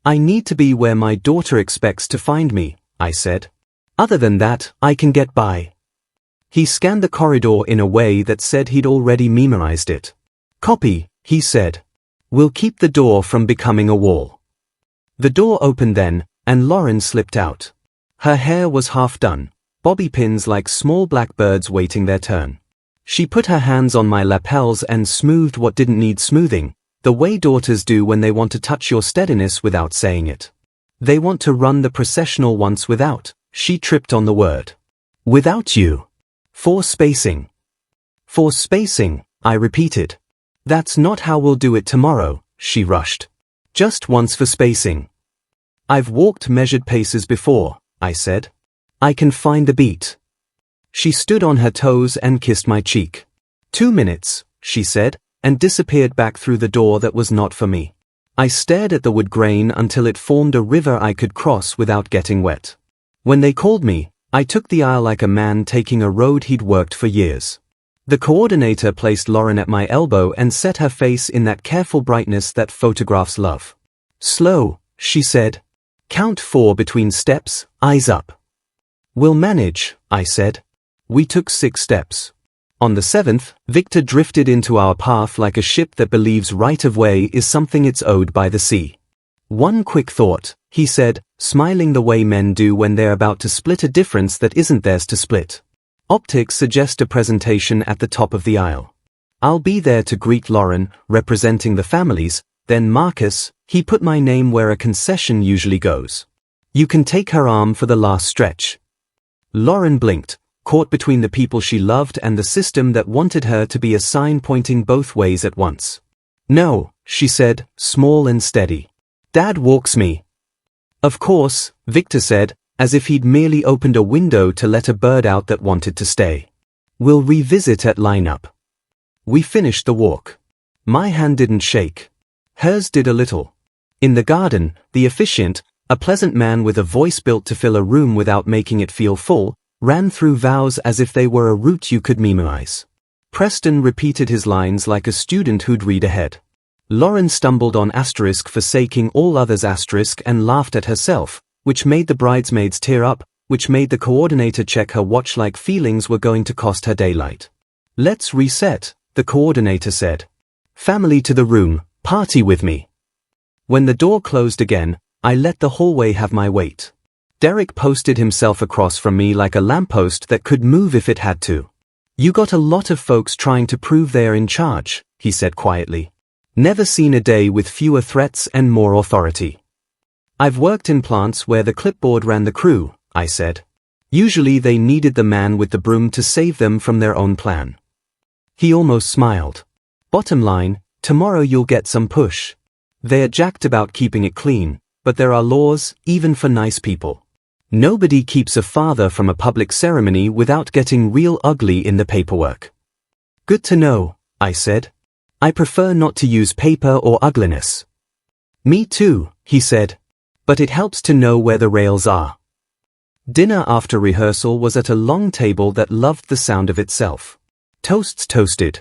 I need to be where my daughter expects to find me, I said. Other than that, I can get by. He scanned the corridor in a way that said he'd already memorized it. Copy, he said. We'll keep the door from becoming a wall. The door opened then, and Lauren slipped out. Her hair was half done, bobby pins like small blackbirds waiting their turn. She put her hands on my lapels and smoothed what didn't need smoothing, the way daughters do when they want to touch your steadiness without saying it. They want to run the processional once without, she tripped on the word. Without you. For spacing. For spacing, I repeated. That's not how we'll do it tomorrow, she rushed. Just once for spacing. I've walked measured paces before, I said. I can find the beat. She stood on her toes and kissed my cheek. 2 minutes, she said, and disappeared back through the door that was not for me. I stared at the wood grain until it formed a river I could cross without getting wet. When they called me, I took the aisle like a man taking a road he'd worked for years. The coordinator placed Lauren at my elbow and set her face in that careful brightness that photographs love. Slow, she said. Count 4 between steps, eyes up. We'll manage, I said. We took 6 steps. On the 7th, Victor drifted into our path like a ship that believes right of way is something it's owed by the sea. One quick thought, he said, smiling the way men do when they're about to split a difference that isn't theirs to split. Optics suggest a presentation at the top of the aisle. I'll be there to greet Lauren, representing the families, then Marcus, he put my name where a concession usually goes. You can take her arm for the last stretch. Lauren blinked, caught between the people she loved and the system that wanted her to be a sign pointing both ways at once. No, she said, small and steady. Dad walks me. Of course, Victor said, as if he'd merely opened a window to let a bird out that wanted to stay. We'll revisit at lineup. We finished the walk. My hand didn't shake. Hers did a little. In the garden, the officiant, a pleasant man with a voice built to fill a room without making it feel full, ran through vows as if they were a route you could memorize. Preston repeated his lines like a student who'd read ahead. Lauren stumbled on asterisk forsaking all others asterisk and laughed at herself, which made the bridesmaids tear up, which made the coordinator check her watch like feelings were going to cost her daylight. Let's reset, the coordinator said. Family to the room, party with me. When the door closed again, I let the hallway have my weight. Derek posted himself across from me like a lamppost that could move if it had to. You got a lot of folks trying to prove they are in charge, he said quietly. Never seen a day with fewer threats and more authority. I've worked in plants where the clipboard ran the crew, I said. Usually they needed the man with the broom to save them from their own plan. He almost smiled. Bottom line, tomorrow you'll get some push. They're jacked about keeping it clean, but there are laws, even for nice people. Nobody keeps a father from a public ceremony without getting real ugly in the paperwork. Good to know, I said. I prefer not to use paper or ugliness. Me too, he said. But it helps to know where the rails are. Dinner after rehearsal was at a long table that loved the sound of itself. Toasts toasted.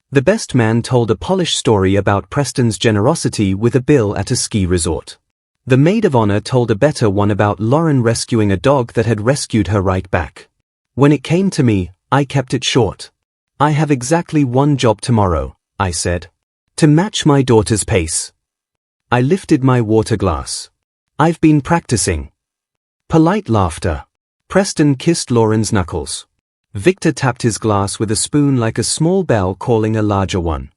The best man told a polished story about Preston's generosity with a bill at a ski resort. The maid of honor told a better one about Lauren rescuing a dog that had rescued her right back. When it came to me, I kept it short. I have exactly one job tomorrow, I said. To match my daughter's pace. I lifted my water glass. I've been practicing. Polite laughter. Preston kissed Lauren's knuckles. Victor tapped his glass with a spoon like a small bell calling a larger one.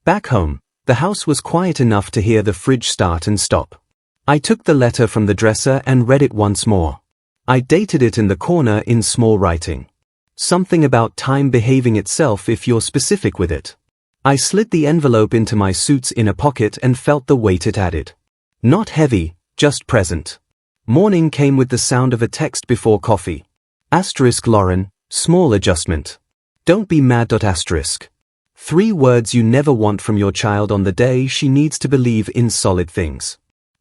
Back home, the house was quiet enough to hear the fridge start and stop. I took the letter from the dresser and read it once more. I dated it in the corner in small writing. Something about time behaving itself if you're specific with it. I slid the envelope into my suit's inner pocket and felt the weight it added. Not heavy, just present. Morning came with the sound of a text before coffee. Asterisk Lauren, small adjustment. Don't be mad. Asterisk. 3 words you never want from your child on the day she needs to believe in solid things.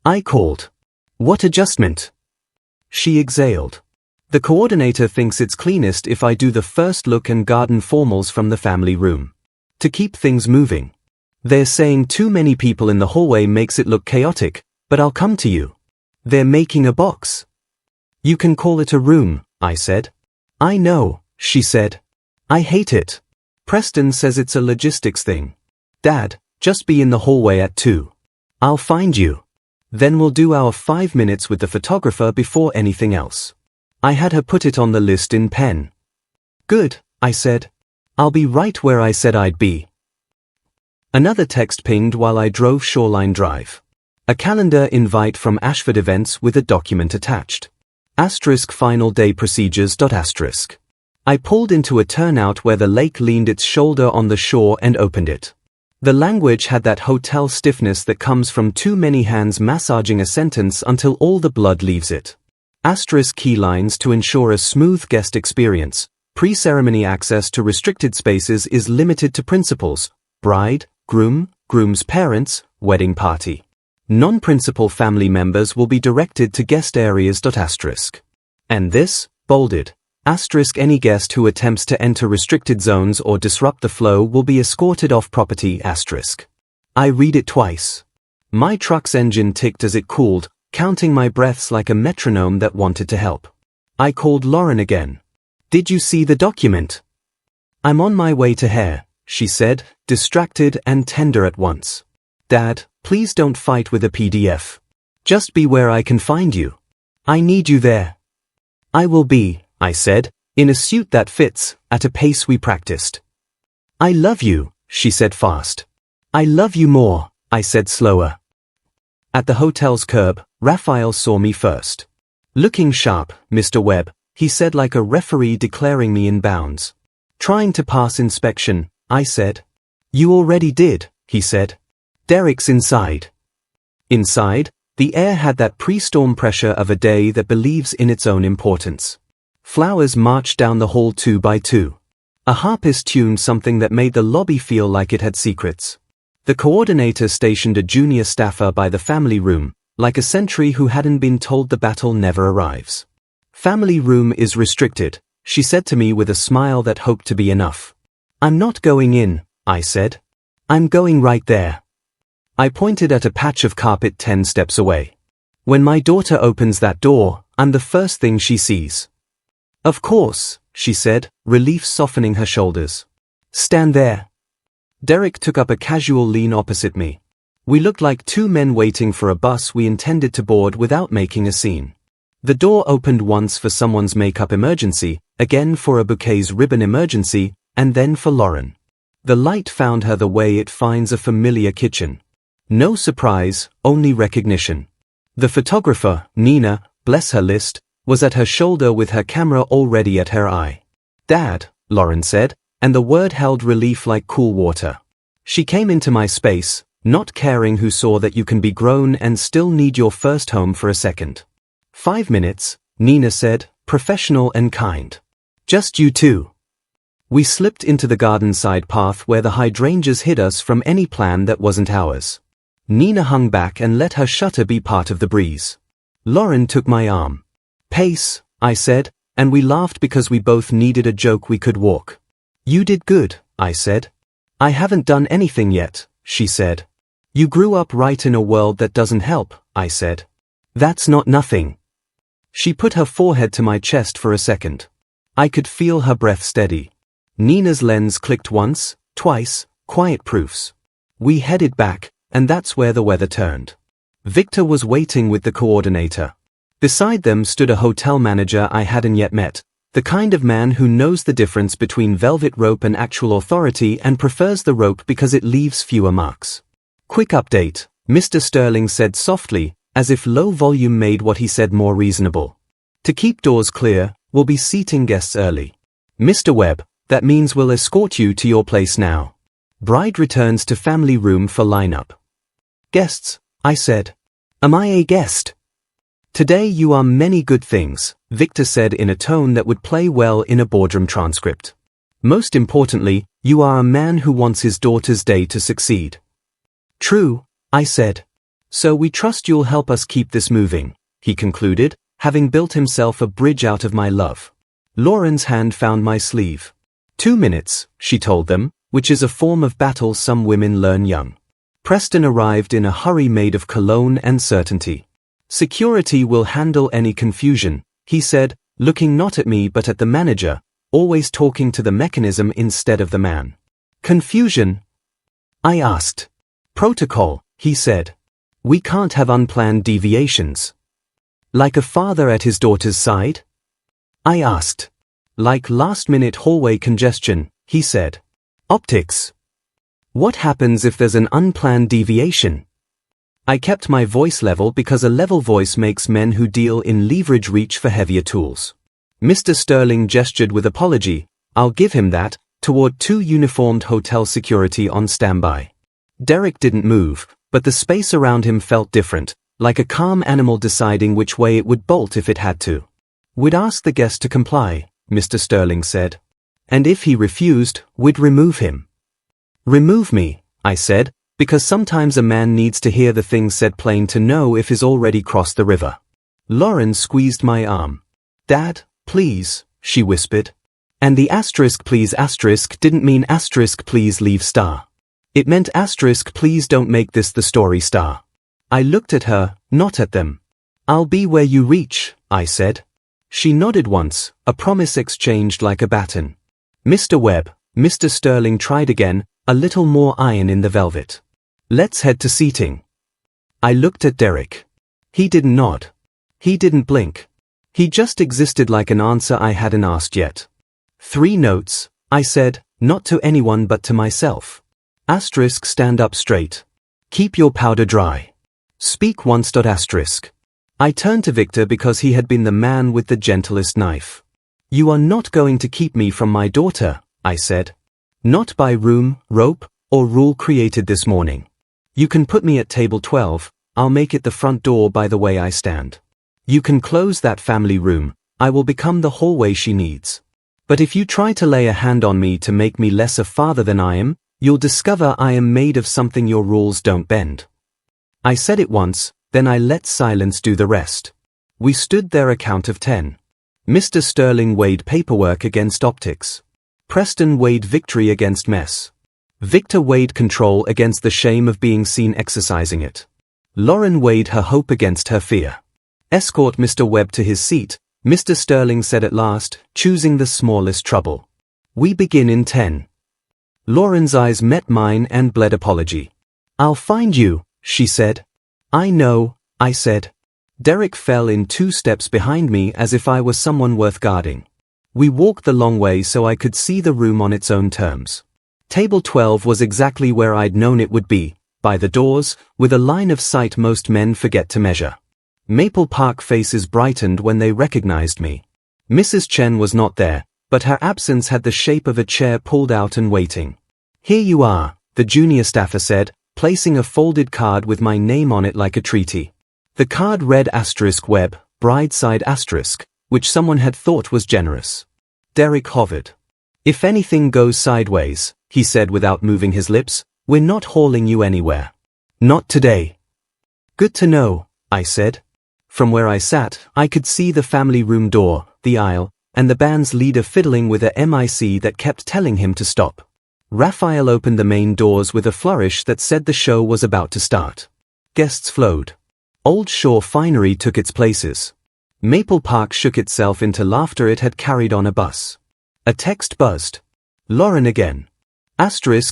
I called. What adjustment? She exhaled. The coordinator thinks it's cleanest if I do the first look and garden formals from the family room. To keep things moving. They're saying too many people in the hallway makes it look chaotic, but I'll come to you. They're making a box. You can call it a room, I said. I know, she said. I hate it. Preston says it's a logistics thing. Dad, just be in the hallway at 2. I'll find you. Then we'll do our 5 minutes with the photographer before anything else. I had her put it on the list in pen. Good, I said. I'll be right where I said I'd be. Another text pinged while I drove Shoreline Drive. A calendar invite from Ashford Events with a document attached. Asterisk final day procedures. Asterisk. I pulled into a turnout where the lake leaned its shoulder on the shore and opened it. The language had that hotel stiffness that comes from too many hands massaging a sentence until all the blood leaves it. Asterisk key lines to ensure a smooth guest experience. Pre-ceremony access to restricted spaces is limited to principals, bride, groom, groom's parents, wedding party. Non-principal family members will be directed to guest areas. Asterisk. And this, bolded. Asterisk any guest who attempts to enter restricted zones or disrupt the flow will be escorted off property. Asterisk. I read it twice. My truck's engine ticked as it cooled, counting my breaths like a metronome that wanted to help. I called Lauren again. Did you see the document? I'm on my way to her, she said, distracted and tender at once. Dad, please don't fight with a PDF. Just be where I can find you. I need you there. I will be, I said, in a suit that fits, at a pace we practiced. I love you, she said fast. I love you more, I said slower. At the hotel's curb, Raphael saw me first. Looking sharp, Mr. Webb, he said like a referee declaring me in bounds. Trying to pass inspection, I said. You already did, he said. Derek's inside. Inside? The air had that pre-storm pressure of a day that believes in its own importance. Flowers marched down the hall 2 by 2. A harpist tuned something that made the lobby feel like it had secrets. The coordinator stationed a junior staffer by the family room, like a sentry who hadn't been told the battle never arrives. Family room is restricted, she said to me with a smile that hoped to be enough. I'm not going in, I said. I'm going right there. I pointed at a patch of carpet 10 steps away. When my daughter opens that door, I'm the first thing she sees. Of course, she said, relief softening her shoulders. Stand there. Derek took up a casual lean opposite me. We looked like two men waiting for a bus we intended to board without making a scene. The door opened once for someone's makeup emergency, again for a bouquet's ribbon emergency, and then for Lauren. The light found her the way it finds a familiar kitchen. No surprise, only recognition. The photographer, Nina, bless her list, was at her shoulder with her camera already at her eye. Dad, Lauren said, and the word held relief like cool water. She came into my space, not caring who saw that you can be grown and still need your first home for a second. 5 minutes, Nina said, professional and kind. Just you two. We slipped into the garden side path where the hydrangeas hid us from any plan that wasn't ours. Nina hung back and let her shutter be part of the breeze. Lauren took my arm. Pace, I said, and we laughed because we both needed a joke we could walk. You did good, I said. I haven't done anything yet, she said. You grew up right in a world that doesn't help, I said. That's not nothing. She put her forehead to my chest for a second. I could feel her breath steady. Nina's lens clicked once, twice, quiet proofs. We headed back, and that's where the weather turned. Victor was waiting with the coordinator. Beside them stood a hotel manager I hadn't yet met, the kind of man who knows the difference between velvet rope and actual authority and prefers the rope because it leaves fewer marks. Quick update, Mr. Sterling said softly, as if low volume made what he said more reasonable. To keep doors clear, we'll be seating guests early. Mr. Webb, that means we'll escort you to your place now. Bride returns to family room for lineup. Guests, I said. Am I a guest? Today you are many good things, Victor said in a tone that would play well in a boardroom transcript. Most importantly, you are a man who wants his daughter's day to succeed. True, I said. So we trust you'll help us keep this moving, he concluded, having built himself a bridge out of my love. Lauren's hand found my sleeve. 2 minutes, she told them, which is a form of battle some women learn young. Preston arrived in a hurry made of cologne and certainty. Security will handle any confusion, he said, looking not at me but at the manager, always talking to the mechanism instead of the man. Confusion? I asked. Protocol, he said. We can't have unplanned deviations. Like a father at his daughter's side? I asked. Like last-minute hallway congestion, he said. Optics. What happens if there's an unplanned deviation? I kept my voice level because a level voice makes men who deal in leverage reach for heavier tools. Mr. Sterling gestured with apology, I'll give him that, toward 2 uniformed hotel security on standby. Derek didn't move, but the space around him felt different, like a calm animal deciding which way it would bolt if it had to. We'd ask the guest to comply, Mr. Sterling said. And if he refused, we'd remove him. Remove me, I said, because sometimes a man needs to hear the things said plain to know if he's already crossed the river. Lauren squeezed my arm. Dad, please, she whispered. And the asterisk please asterisk didn't mean asterisk please leave star. It meant asterisk please don't make this the story star. I looked at her, not at them. I'll be where you reach, I said. She nodded once, a promise exchanged like a baton. Mr. Webb, Mr. Sterling tried again, a little more iron in the velvet. Let's head to seating. I looked at Derek. He didn't nod. He didn't blink. He just existed like an answer I hadn't asked yet. 3 notes, I said, not to anyone but to myself. Asterisk stand up straight. Keep your powder dry. Speak once. Asterisk. I turned to Victor because he had been the man with the gentlest knife. You are not going to keep me from my daughter, I said. Not by room, rope, or rule created this morning. You can put me at table 12, I'll make it the front door by the way I stand. You can close that family room, I will become the hallway she needs. But if you try to lay a hand on me to make me less a father than I am, you'll discover I am made of something your rules don't bend. I said it once, then I let silence do the rest. We stood there a count of 10. Mr. Sterling weighed paperwork against optics. Preston weighed victory against mess. Victor weighed control against the shame of being seen exercising it. Lauren weighed her hope against her fear. Escort Mr. Webb to his seat, Mr. Sterling said at last, choosing the smallest trouble. We begin in 10. Lauren's eyes met mine and bled apology. I'll find you, she said. I know, I said. Derek fell in 2 steps behind me as if I was someone worth guarding. We walked the long way so I could see the room on its own terms. Table 12 was exactly where I'd known it would be, by the doors, with a line of sight most men forget to measure. Maple Park faces brightened when they recognized me. Mrs. Chen was not there, but her absence had the shape of a chair pulled out and waiting. Here you are, the junior staffer said, placing a folded card with my name on it like a treaty. The card read *Webb, brideside *, which someone had thought was generous. Derek hovered. If anything goes sideways, he said without moving his lips, we're not hauling you anywhere. Not today. Good to know, I said. From where I sat, I could see the family room door, the aisle, and the band's leader fiddling with a mic that kept telling him to stop. Raphael opened the main doors with a flourish that said the show was about to start. Guests flowed. Old Shore finery took its places. Maple Park shook itself into laughter it had carried on a bus. A text buzzed. Lauren again. *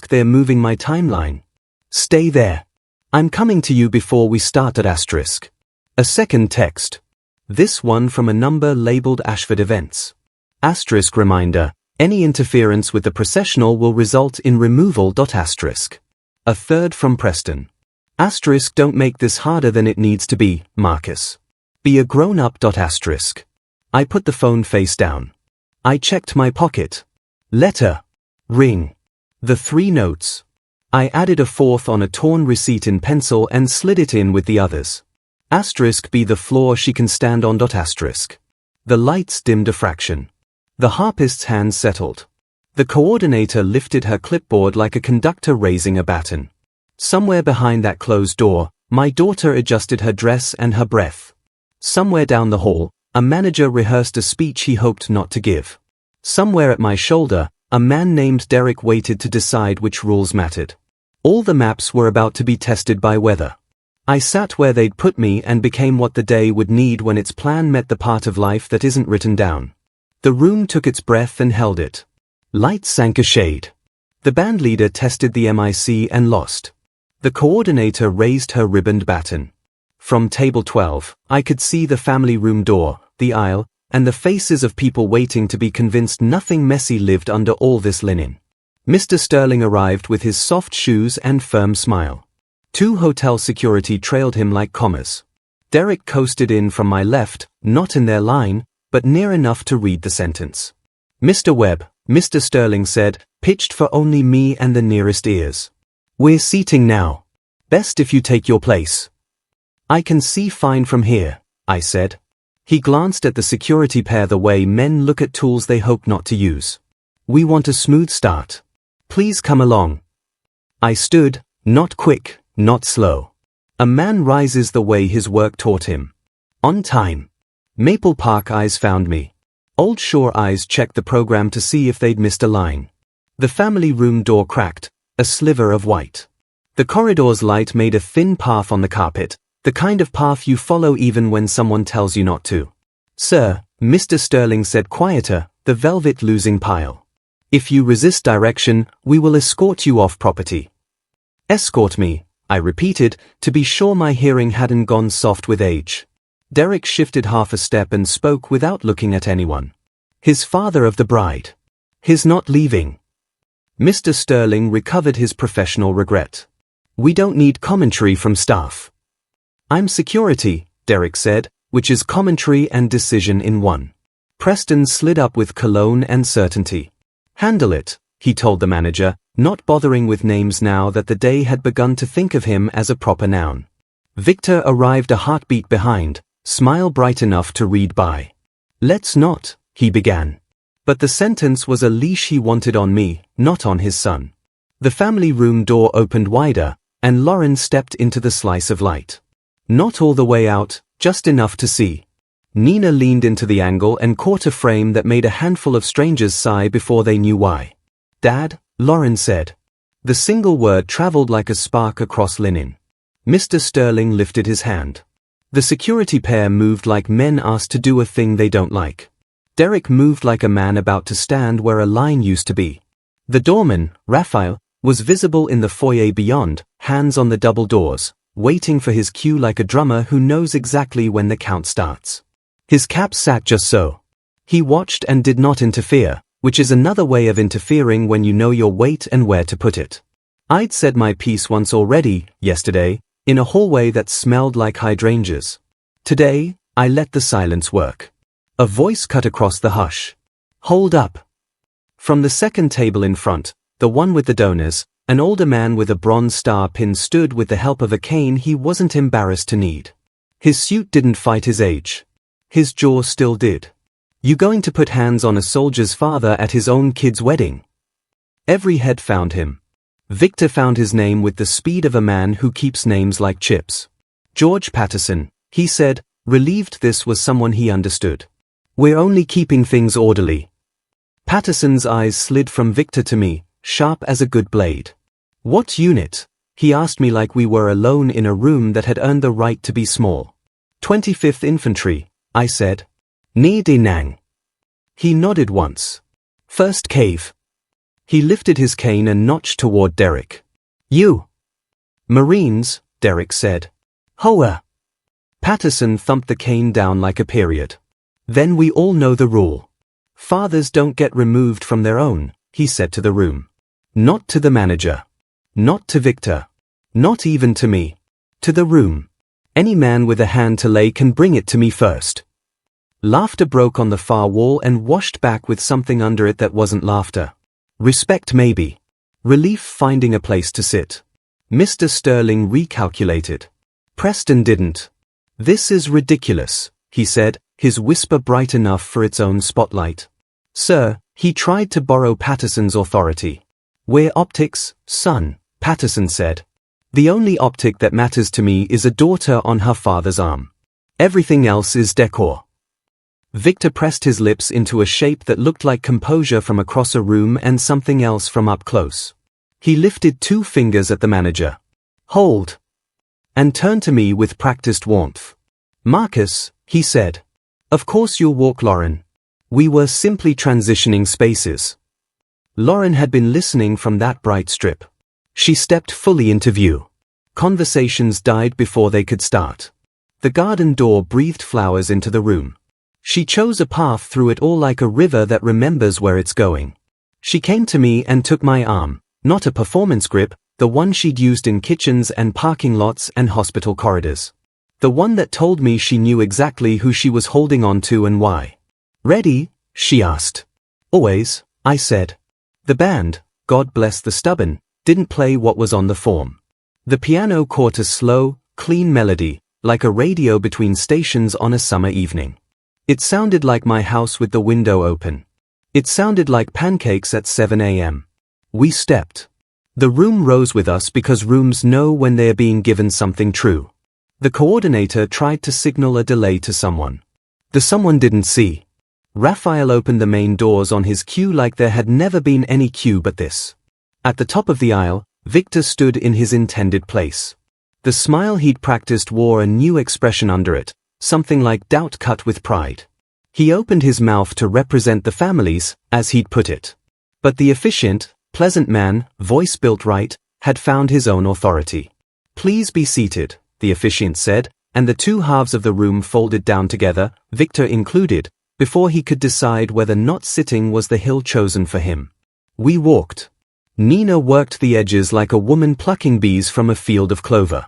they're moving my timeline. Stay there. I'm coming to you before we start at *. A second text. This one from a number labeled Ashford Events. * reminder, any interference with the processional will result in removal. *. A third from Preston. * don't make this harder than it needs to be, Marcus. Be a grown-up. * I put the phone face down. I checked my pocket. Letter. Ring. The 3 notes. I added a 4th on a torn receipt in pencil and slid it in with the others. * be the floor she can stand on. The lights dimmed a fraction. The harpist's hands settled. The coordinator lifted her clipboard like a conductor raising a baton. Somewhere behind that closed door, my daughter adjusted her dress and her breath. Somewhere down the hall, a manager rehearsed a speech he hoped not to give. Somewhere at my shoulder, a man named Derek waited to decide which rules mattered. All the maps were about to be tested by weather. I sat where they'd put me and became what the day would need when its plan met the part of life that isn't written down. The room took its breath and held it. Light sank a shade. The bandleader tested the mic and lost. The coordinator raised her ribboned baton. From table 12, I could see the family room door, the aisle, and the faces of people waiting to be convinced nothing messy lived under all this linen. Mr. Sterling arrived with his soft shoes and firm smile. 2 hotel security trailed him like commas. Derek coasted in from my left, not in their line, but near enough to read the sentence. Mr. Webb, Mr. Sterling said, pitched for only me and the nearest ears. We're seating now. Best if you take your place. I can see fine from here, I said. He glanced at the security pair the way men look at tools they hope not to use. We want a smooth start. Please come along. I stood, not quick, not slow. A man rises the way his work taught him. On time. Maple Park eyes found me. Old Shore eyes checked the program to see if they'd missed a line. The family room door cracked, a sliver of white. The corridor's light made a thin path on the carpet, the kind of path you follow even when someone tells you not to. Sir, Mr. Sterling said quieter, the velvet losing pile. If you resist direction, we will escort you off property. Escort me, I repeated, to be sure my hearing hadn't gone soft with age. Derek shifted half a step and spoke without looking at anyone. His father of the bride. His not leaving. Mr. Sterling recovered his professional regret. We don't need commentary from staff. I'm security, Derek said, which is commentary and decision in one. Preston slid up with cologne and certainty. Handle it, he told the manager, not bothering with names now that the day had begun to think of him as a proper noun. Victor arrived a heartbeat behind, smile bright enough to read by. "Let's not," he began. But the sentence was a leash he wanted on me, not on his son. The family room door opened wider, and Lauren stepped into the slice of light. Not all the way out, just enough to see. Nina leaned into the angle and caught a frame that made a handful of strangers sigh before they knew why. "Dad," Lauren said. The single word traveled like a spark across linen. Mr. Sterling lifted his hand. The security pair moved like men asked to do a thing they don't like. Derek moved like a man about to stand where a line used to be. The doorman, Raphael, was visible in the foyer beyond, hands on the double doors, waiting for his cue like a drummer who knows exactly when the count starts. His cap sat just so. He watched and did not interfere, which is another way of interfering when you know your weight and where to put it. I'd said my piece once already, yesterday, in a hallway that smelled like hydrangeas. Today, I let the silence work. A voice cut across the hush. "Hold up." From the second table in front, the one with the donors, an older man with a bronze star pin stood with the help of a cane he wasn't embarrassed to need. His suit didn't fight his age. His jaw still did. "You going to put hands on a soldier's father at his own kid's wedding?" Every head found him. Victor found his name with the speed of a man who keeps names like chips. "George Patterson," he said, relieved this was someone he understood. "We're only keeping things orderly." Patterson's eyes slid from Victor to me, sharp as a good blade. "What unit?" he asked me like we were alone in a room that had earned the right to be small. 25th Infantry, I said. "Near Da Nang." He nodded once. "First cave." He lifted his cane and notched toward Derek. "You." "Marines," Derek said. "Hoa." Patterson thumped the cane down like a period. "Then we all know the rule. Fathers don't get removed from their own," he said to the room. "Not to the manager. Not to Victor. Not even to me. To the room. Any man with a hand to lay can bring it to me first." Laughter broke on the far wall and washed back with something under it that wasn't laughter. Respect maybe. Relief finding a place to sit. Mr. Sterling recalculated. Preston didn't. "This is ridiculous," he said, his whisper bright enough for its own spotlight. "Sir," he tried to borrow Patterson's authority. "We're optics, son," Patterson said. "The only optic that matters to me is a daughter on her father's arm. Everything else is decor." Victor pressed his lips into a shape that looked like composure from across a room and something else from up close. He lifted 2 fingers at the manager. "Hold." And turned to me with practiced warmth. "Marcus," he said. "Of course you'll walk Lauren. We were simply transitioning spaces." Lauren had been listening from that bright strip. She stepped fully into view. Conversations died before they could start. The garden door breathed flowers into the room. She chose a path through it all like a river that remembers where it's going. She came to me and took my arm, not a performance grip, the one she'd used in kitchens and parking lots and hospital corridors. The one that told me she knew exactly who she was holding on to and why. "Ready?" she asked. "Always," I said. The band, God bless the stubborn, didn't play what was on the form. The piano caught a slow, clean melody, like a radio between stations on a summer evening. It sounded like my house with the window open. It sounded like pancakes at 7 a.m. We stepped. The room rose with us because rooms know when they are being given something true. The coordinator tried to signal a delay to someone. The someone didn't see. Raphael opened the main doors on his cue like there had never been any cue but this. At the top of the aisle, Victor stood in his intended place. The smile he'd practiced wore a new expression under it, something like doubt cut with pride. He opened his mouth to represent the families, as he'd put it. But the efficient, pleasant man, voice built right, had found his own authority. "Please be seated," the officiant said, and the 2 halves of the room folded down together, Victor included, before he could decide whether not sitting was the hill chosen for him. We walked. Nina worked the edges like a woman plucking bees from a field of clover.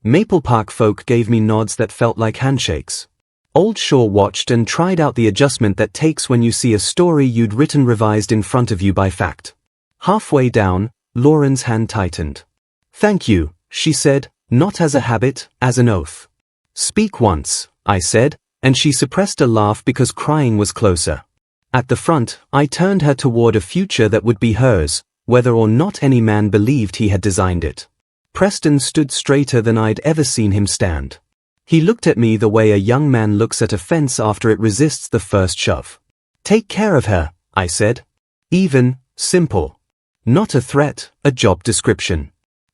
Maple Park folk gave me nods that felt like handshakes. Old Shaw watched and tried out the adjustment that takes when you see a story you'd written revised in front of you by fact. Halfway down, Lauren's hand tightened. "Thank you," she said, Not as a habit, as an oath. Speak once, I said, and she suppressed a laugh because crying was closer. At the front, I turned her toward a future that would be hers, whether or not any man believed he had designed it. Preston stood straighter than I'd ever seen him stand. He looked at me the way a young man looks at a fence after it resists the first shove. Take care of her, I said. Even, simple. Not a threat, a job description.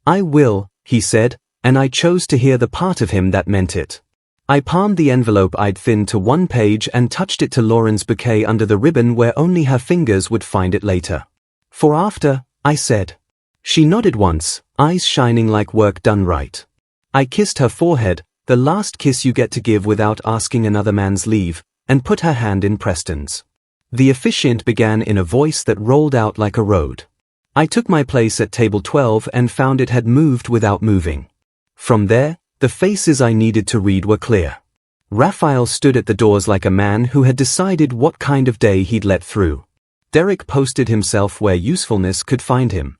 I will, he said, and I chose to hear the part of him that meant it. I palmed the envelope I'd thinned to one page and touched it to Lauren's bouquet under the ribbon where only her fingers would find it later. For after, I said. She nodded once, eyes shining like work done right. I kissed her forehead, the last kiss you get to give without asking another man's leave, and put her hand in Preston's. The officiant began in a voice that rolled out like a road. I took my place at table 12 and found it had moved without moving. From there, the faces I needed to read were clear. Raphael stood at the doors like a man who had decided what kind of day he'd let through. Derek posted himself where usefulness could find him.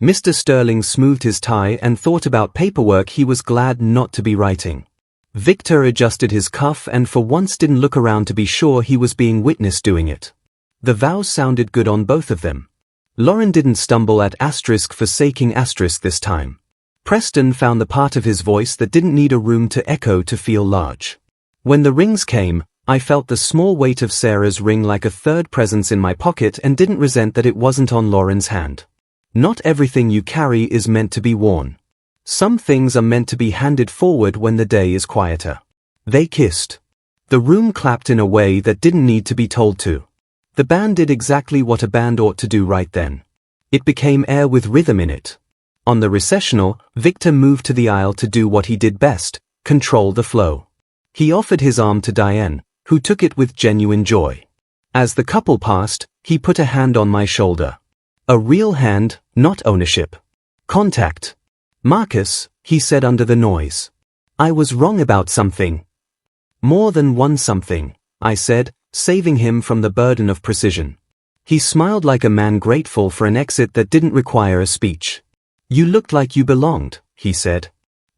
Mr. Sterling smoothed his tie and thought about paperwork he was glad not to be writing. Victor adjusted his cuff and for once didn't look around to be sure he was being witnessed doing it. The vows sounded good on both of them. Lauren didn't stumble at asterisk forsaking asterisk this time. Preston found the part of his voice that didn't need a room to echo to feel large. When the rings came, I felt the small weight of Sarah's ring like a third presence in my pocket and didn't resent that it wasn't on Lauren's hand. Not everything you carry is meant to be worn. Some things are meant to be handed forward when the day is quieter. They kissed. The room clapped in a way that didn't need to be told to. The band did exactly what a band ought to do right then. It became air with rhythm in it. On the recessional, Victor moved to the aisle to do what he did best, control the flow. He offered his arm to Diane, who took it with genuine joy. As the couple passed, he put a hand on my shoulder. A real hand, not ownership. Contact. Marcus, he said under the noise. I was wrong about something. More than one something, I said, saving him from the burden of precision. He smiled like a man grateful for an exit that didn't require a speech. You looked like you belonged, he said.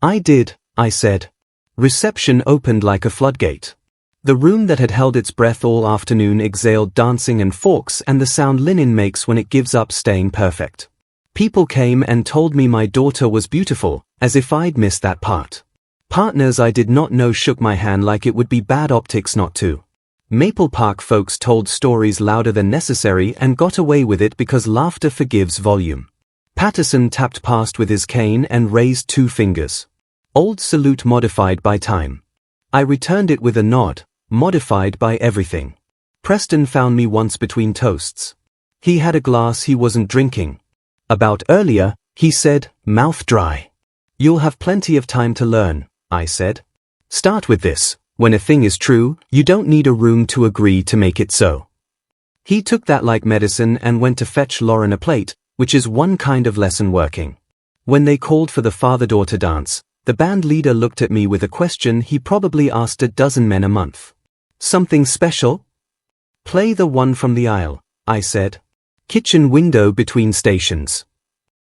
I did, I said. Reception opened like a floodgate. The room that had held its breath all afternoon exhaled dancing and forks and the sound linen makes when it gives up staying perfect. People came and told me my daughter was beautiful, as if I'd missed that part. Partners I did not know shook my hand like it would be bad optics not to. Maple Park folks told stories louder than necessary and got away with it because laughter forgives volume. Patterson tapped past with his cane and raised 2 fingers. Old salute modified by time. I returned it with a nod, modified by everything. Preston found me once between toasts. He had a glass he wasn't drinking. About earlier, he said, mouth dry. You'll have plenty of time to learn, I said. Start with this. When a thing is true, you don't need a room to agree to make it so. He took that like medicine and went to fetch Lauren a plate, which is one kind of lesson working. When they called for the father-daughter dance, the band leader looked at me with a question he probably asked a dozen men a month. Something special? Play the one from the aisle, I said. Kitchen window between stations.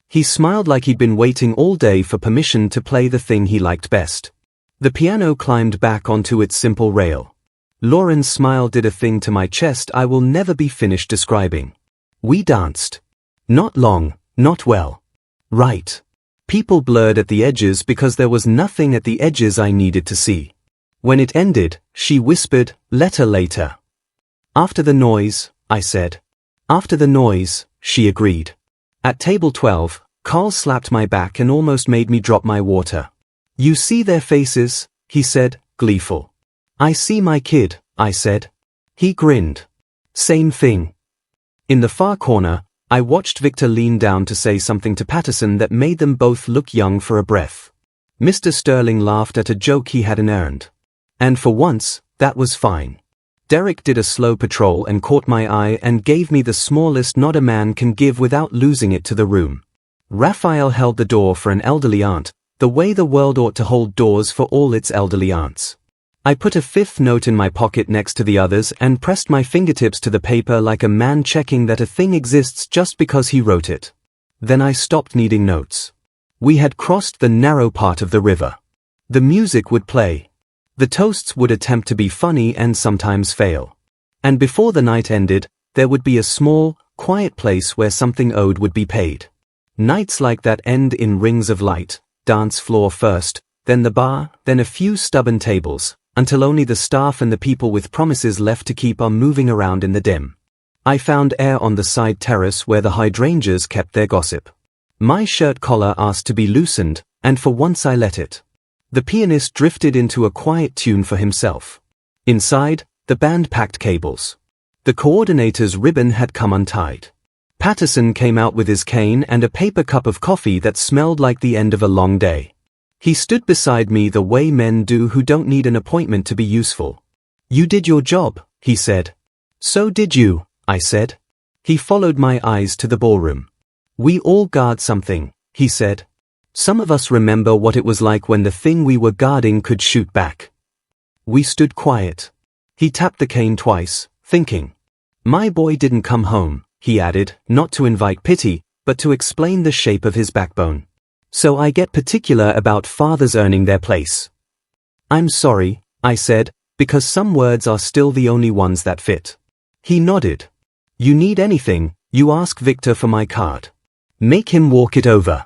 He smiled like he'd been waiting all day for permission to play the thing he liked best. The piano climbed back onto its simple rail. Lauren's smile did a thing to my chest I will never be finished describing. We danced. Not long, not well. Right. People blurred at the edges because there was nothing at the edges I needed to see. When it ended, she whispered, "Letter later." After the noise, I said. After the noise, she agreed. At table 12, Carl slapped my back and almost made me drop my water. You see their faces, he said, gleeful. I see my kid, I said. He grinned. Same thing. In the far corner, I watched Victor lean down to say something to Patterson that made them both look young for a breath. Mr. Sterling laughed at a joke he hadn't earned. And for once, that was fine. Derek did a slow patrol and caught my eye and gave me the smallest nod a man can give without losing it to the room. Raphael held the door for an elderly aunt, the way the world ought to hold doors for all its elderly aunts. I put a 5th note in my pocket next to the others and pressed my fingertips to the paper like a man checking that a thing exists just because he wrote it. Then I stopped needing notes. We had crossed the narrow part of the river. The music would play. The toasts would attempt to be funny and sometimes fail. And before the night ended, there would be a small, quiet place where something owed would be paid. Nights like that end in rings of light, dance floor first, then the bar, then a few stubborn tables, until only the staff and the people with promises left to keep on moving around in the dim. I found air on the side terrace where the hydrangeas kept their gossip. My shirt collar asked to be loosened, and for once I let it. The pianist drifted into a quiet tune for himself. Inside, the band packed cables. The coordinator's ribbon had come untied. Patterson came out with his cane and a paper cup of coffee that smelled like the end of a long day. He stood beside me the way men do who don't need an appointment to be useful. "You did your job," he said. "So did you," I said. He followed my eyes to the ballroom. "We all guard something," he said. "Some of us remember what it was like when the thing we were guarding could shoot back." We stood quiet. He tapped the cane twice, thinking. "My boy didn't come home," he added, not to invite pity, but to explain the shape of his backbone. "So I get particular about fathers earning their place." "I'm sorry," I said, because some words are still the only ones that fit. He nodded. "You need anything, you ask Victor for my card. Make him walk it over."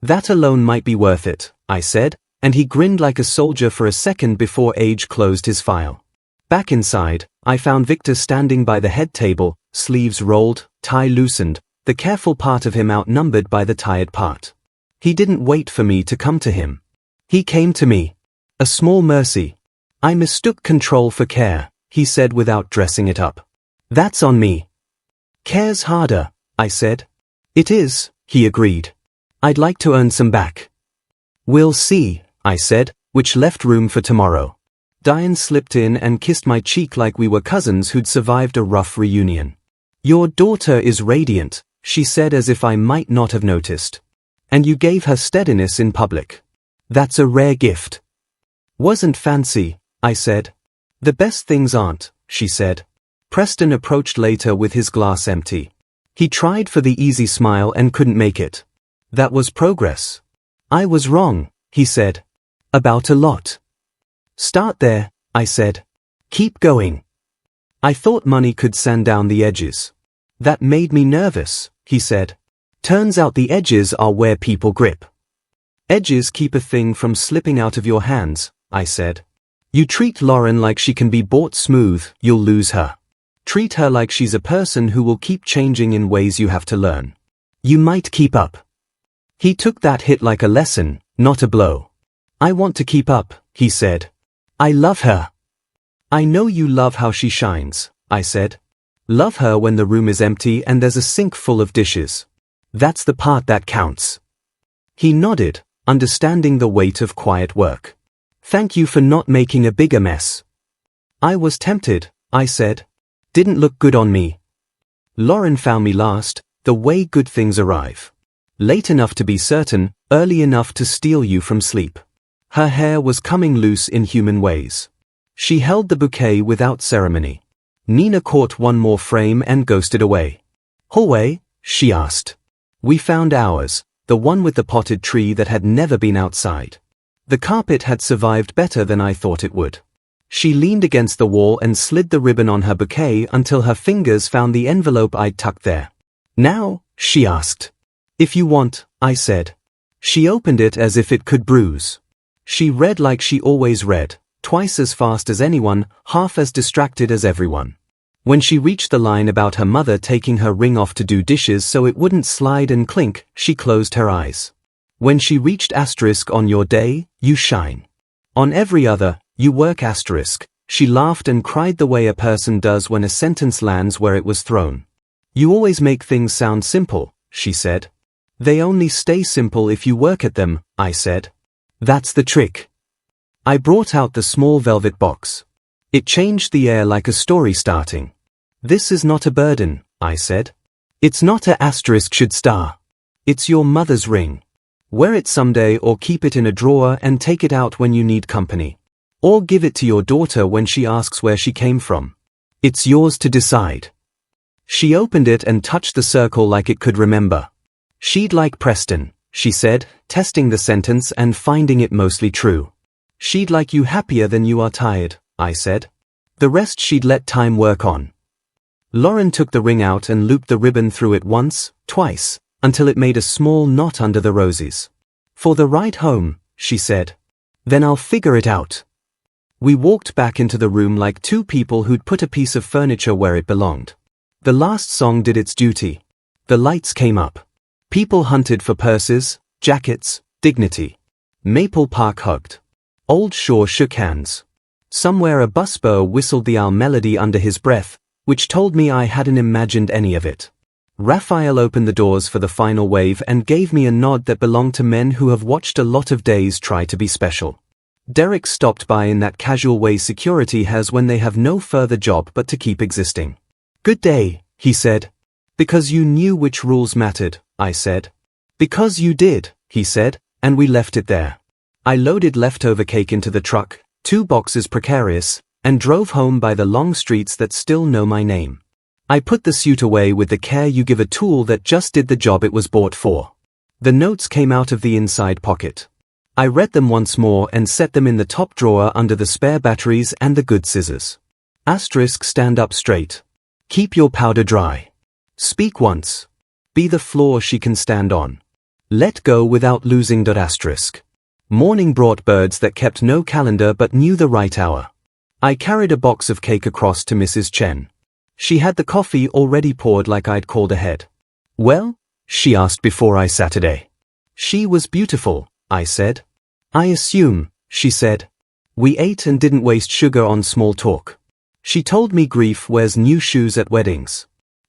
"That alone might be worth it," I said, and he grinned like a soldier for a second before Age closed his file. Back inside, I found Victor standing by the head table, sleeves rolled, tie loosened, the careful part of him outnumbered by the tired part. He didn't wait for me to come to him. He came to me. A small mercy. "I mistook control for care," he said without dressing it up. "That's on me." "Care's harder," I said. "It is," he agreed. "I'd like to earn some back." "We'll see," I said, which left room for tomorrow. Diane slipped in and kissed my cheek like we were cousins who'd survived a rough reunion. "Your daughter is radiant," she said as if I might not have noticed. "And you gave her steadiness in public. That's a rare gift." "Wasn't fancy," I said. "The best things aren't," she said. Preston approached later with his glass empty. He tried for the easy smile and couldn't make it. "That was progress." "I was wrong," he said. "About a lot." "Start there," I said. "Keep going." I thought money could sand down the edges. "That made me nervous," he said. "Turns out the edges are where people grip." "Edges keep a thing from slipping out of your hands," I said. "You treat Lauren like she can be bought smooth, you'll lose her. Treat her like she's a person who will keep changing in ways you have to learn. You might keep up." He took that hit like a lesson, not a blow. "I want to keep up," he said. "I love her." "I know you love how she shines," I said. "Love her when the room is empty and there's a sink full of dishes. That's the part that counts." He nodded, understanding the weight of quiet work. "Thank you for not making a bigger mess." "I was tempted," I said. "Didn't look good on me." Lauren found me last, the way good things arrive. Late enough to be certain, early enough to steal you from sleep. Her hair was coming loose in human ways. She held the bouquet without ceremony. Nina caught one more frame and ghosted away. "Hallway?" she asked. We found ours, the one with the potted tree that had never been outside. The carpet had survived better than I thought it would. She leaned against the wall and slid the ribbon on her bouquet until her fingers found the envelope I'd tucked there. "Now?" she asked. "If you want," I said. She opened it as if it could bruise. She read like she always read, twice as fast as anyone, half as distracted as everyone. When she reached the line about her mother taking her ring off to do dishes so it wouldn't slide and clink, she closed her eyes. When she reached asterisk on your day, you shine. On every other, you work asterisk. She laughed and cried the way a person does when a sentence lands where it was thrown. "You always make things sound simple," she said. "They only stay simple if you work at them," I said. "That's the trick." I brought out the small velvet box. It changed the air like a story starting. "This is not a burden," I said. "It's not a asterisk should star. It's your mother's ring. Wear it someday or keep it in a drawer and take it out when you need company. Or give it to your daughter when she asks where she came from. It's yours to decide." She opened it and touched the circle like it could remember. "She'd like Preston," she said, testing the sentence and finding it mostly true. She'd like you happier than you are tired, I said. The rest she'd let time work on. Lauren took the ring out and looped the ribbon through it once, twice, until it made a small knot under the roses. For the ride home, she said. Then I'll figure it out. We walked back into the room like two people who'd put a piece of furniture where it belonged. The last song did its duty. The lights came up. People hunted for purses, jackets, dignity. Maple Park hugged. Old Shaw shook hands. Somewhere a busboy whistled the Al melody under his breath, which told me I hadn't imagined any of it. Raphael opened the doors for the final wave and gave me a nod that belonged to men who have watched a lot of days try to be special. Derek stopped by in that casual way security has when they have no further job but to keep existing. Good day, he said. Because you knew which rules mattered, I said. Because you did, he said, and we left it there. I loaded leftover cake into the truck, 2 boxes precarious, and drove home by the long streets that still know my name. I put the suit away with the care you give a tool that just did the job it was bought for. The notes came out of the inside pocket. I read them once more and set them in the top drawer under the spare batteries and the good scissors. Asterisk stand up straight. Keep your powder dry. Speak once. Be the floor she can stand on. Let go without losing. Asterisk. Morning brought birds that kept no calendar but knew the right hour. I carried a box of cake across to Mrs. Chen. She had the coffee already poured like I'd called ahead. Well? She asked before I Saturday. She was beautiful, I said. I assume, she said. We ate and didn't waste sugar on small talk. She told me grief wears new shoes at weddings.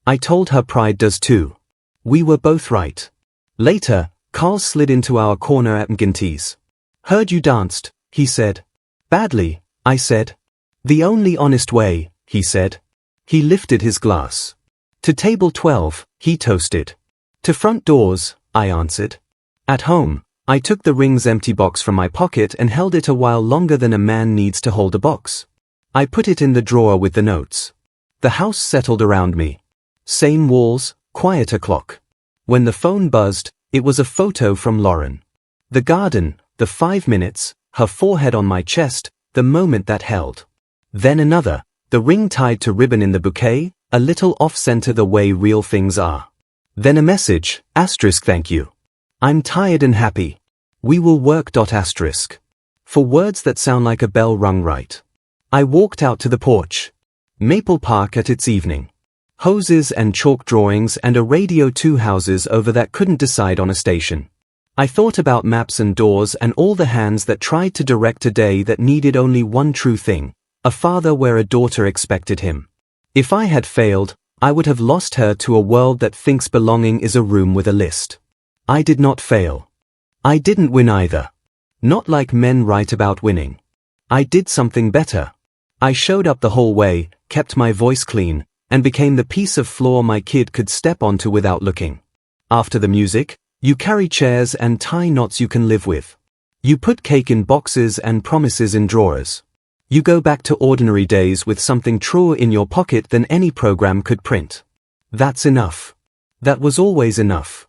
I told her pride does too. We were both right. Later, Carl slid into our corner at McGinty's. Heard you danced, he said. Badly, I said. The only honest way, he said. He lifted his glass. To table 12, he toasted. To front doors, I answered. At home, I took the ring's empty box from my pocket and held it a while longer than a man needs to hold a box. I put it in the drawer with the notes. The house settled around me. Same walls, quieter clock. When the phone buzzed, it was a photo from Lauren. The garden, the 5 minutes, her forehead on my chest, the moment that held. Then another, the ring tied to ribbon in the bouquet, a little off-center the way real things are. Then a message, asterisk thank you. I'm tired and happy. We will work. Asterisk. For words that sound like a bell rung right. I walked out to the porch. Maple Park at its evening. Hoses and chalk drawings and a radio, 2 houses over that couldn't decide on a station. I thought about maps and doors and all the hands that tried to direct a day that needed only one true thing, a father where a daughter expected him. If I had failed, I would have lost her to a world that thinks belonging is a room with a list. I did not fail. I didn't win either. Not like men write about winning. I did something better. I showed up the whole way, kept my voice clean, and became the piece of floor my kid could step onto without looking. After the music, you carry chairs and tie knots you can live with. You put cake in boxes and promises in drawers. You go back to ordinary days with something truer in your pocket than any program could print. That's enough. That was always enough.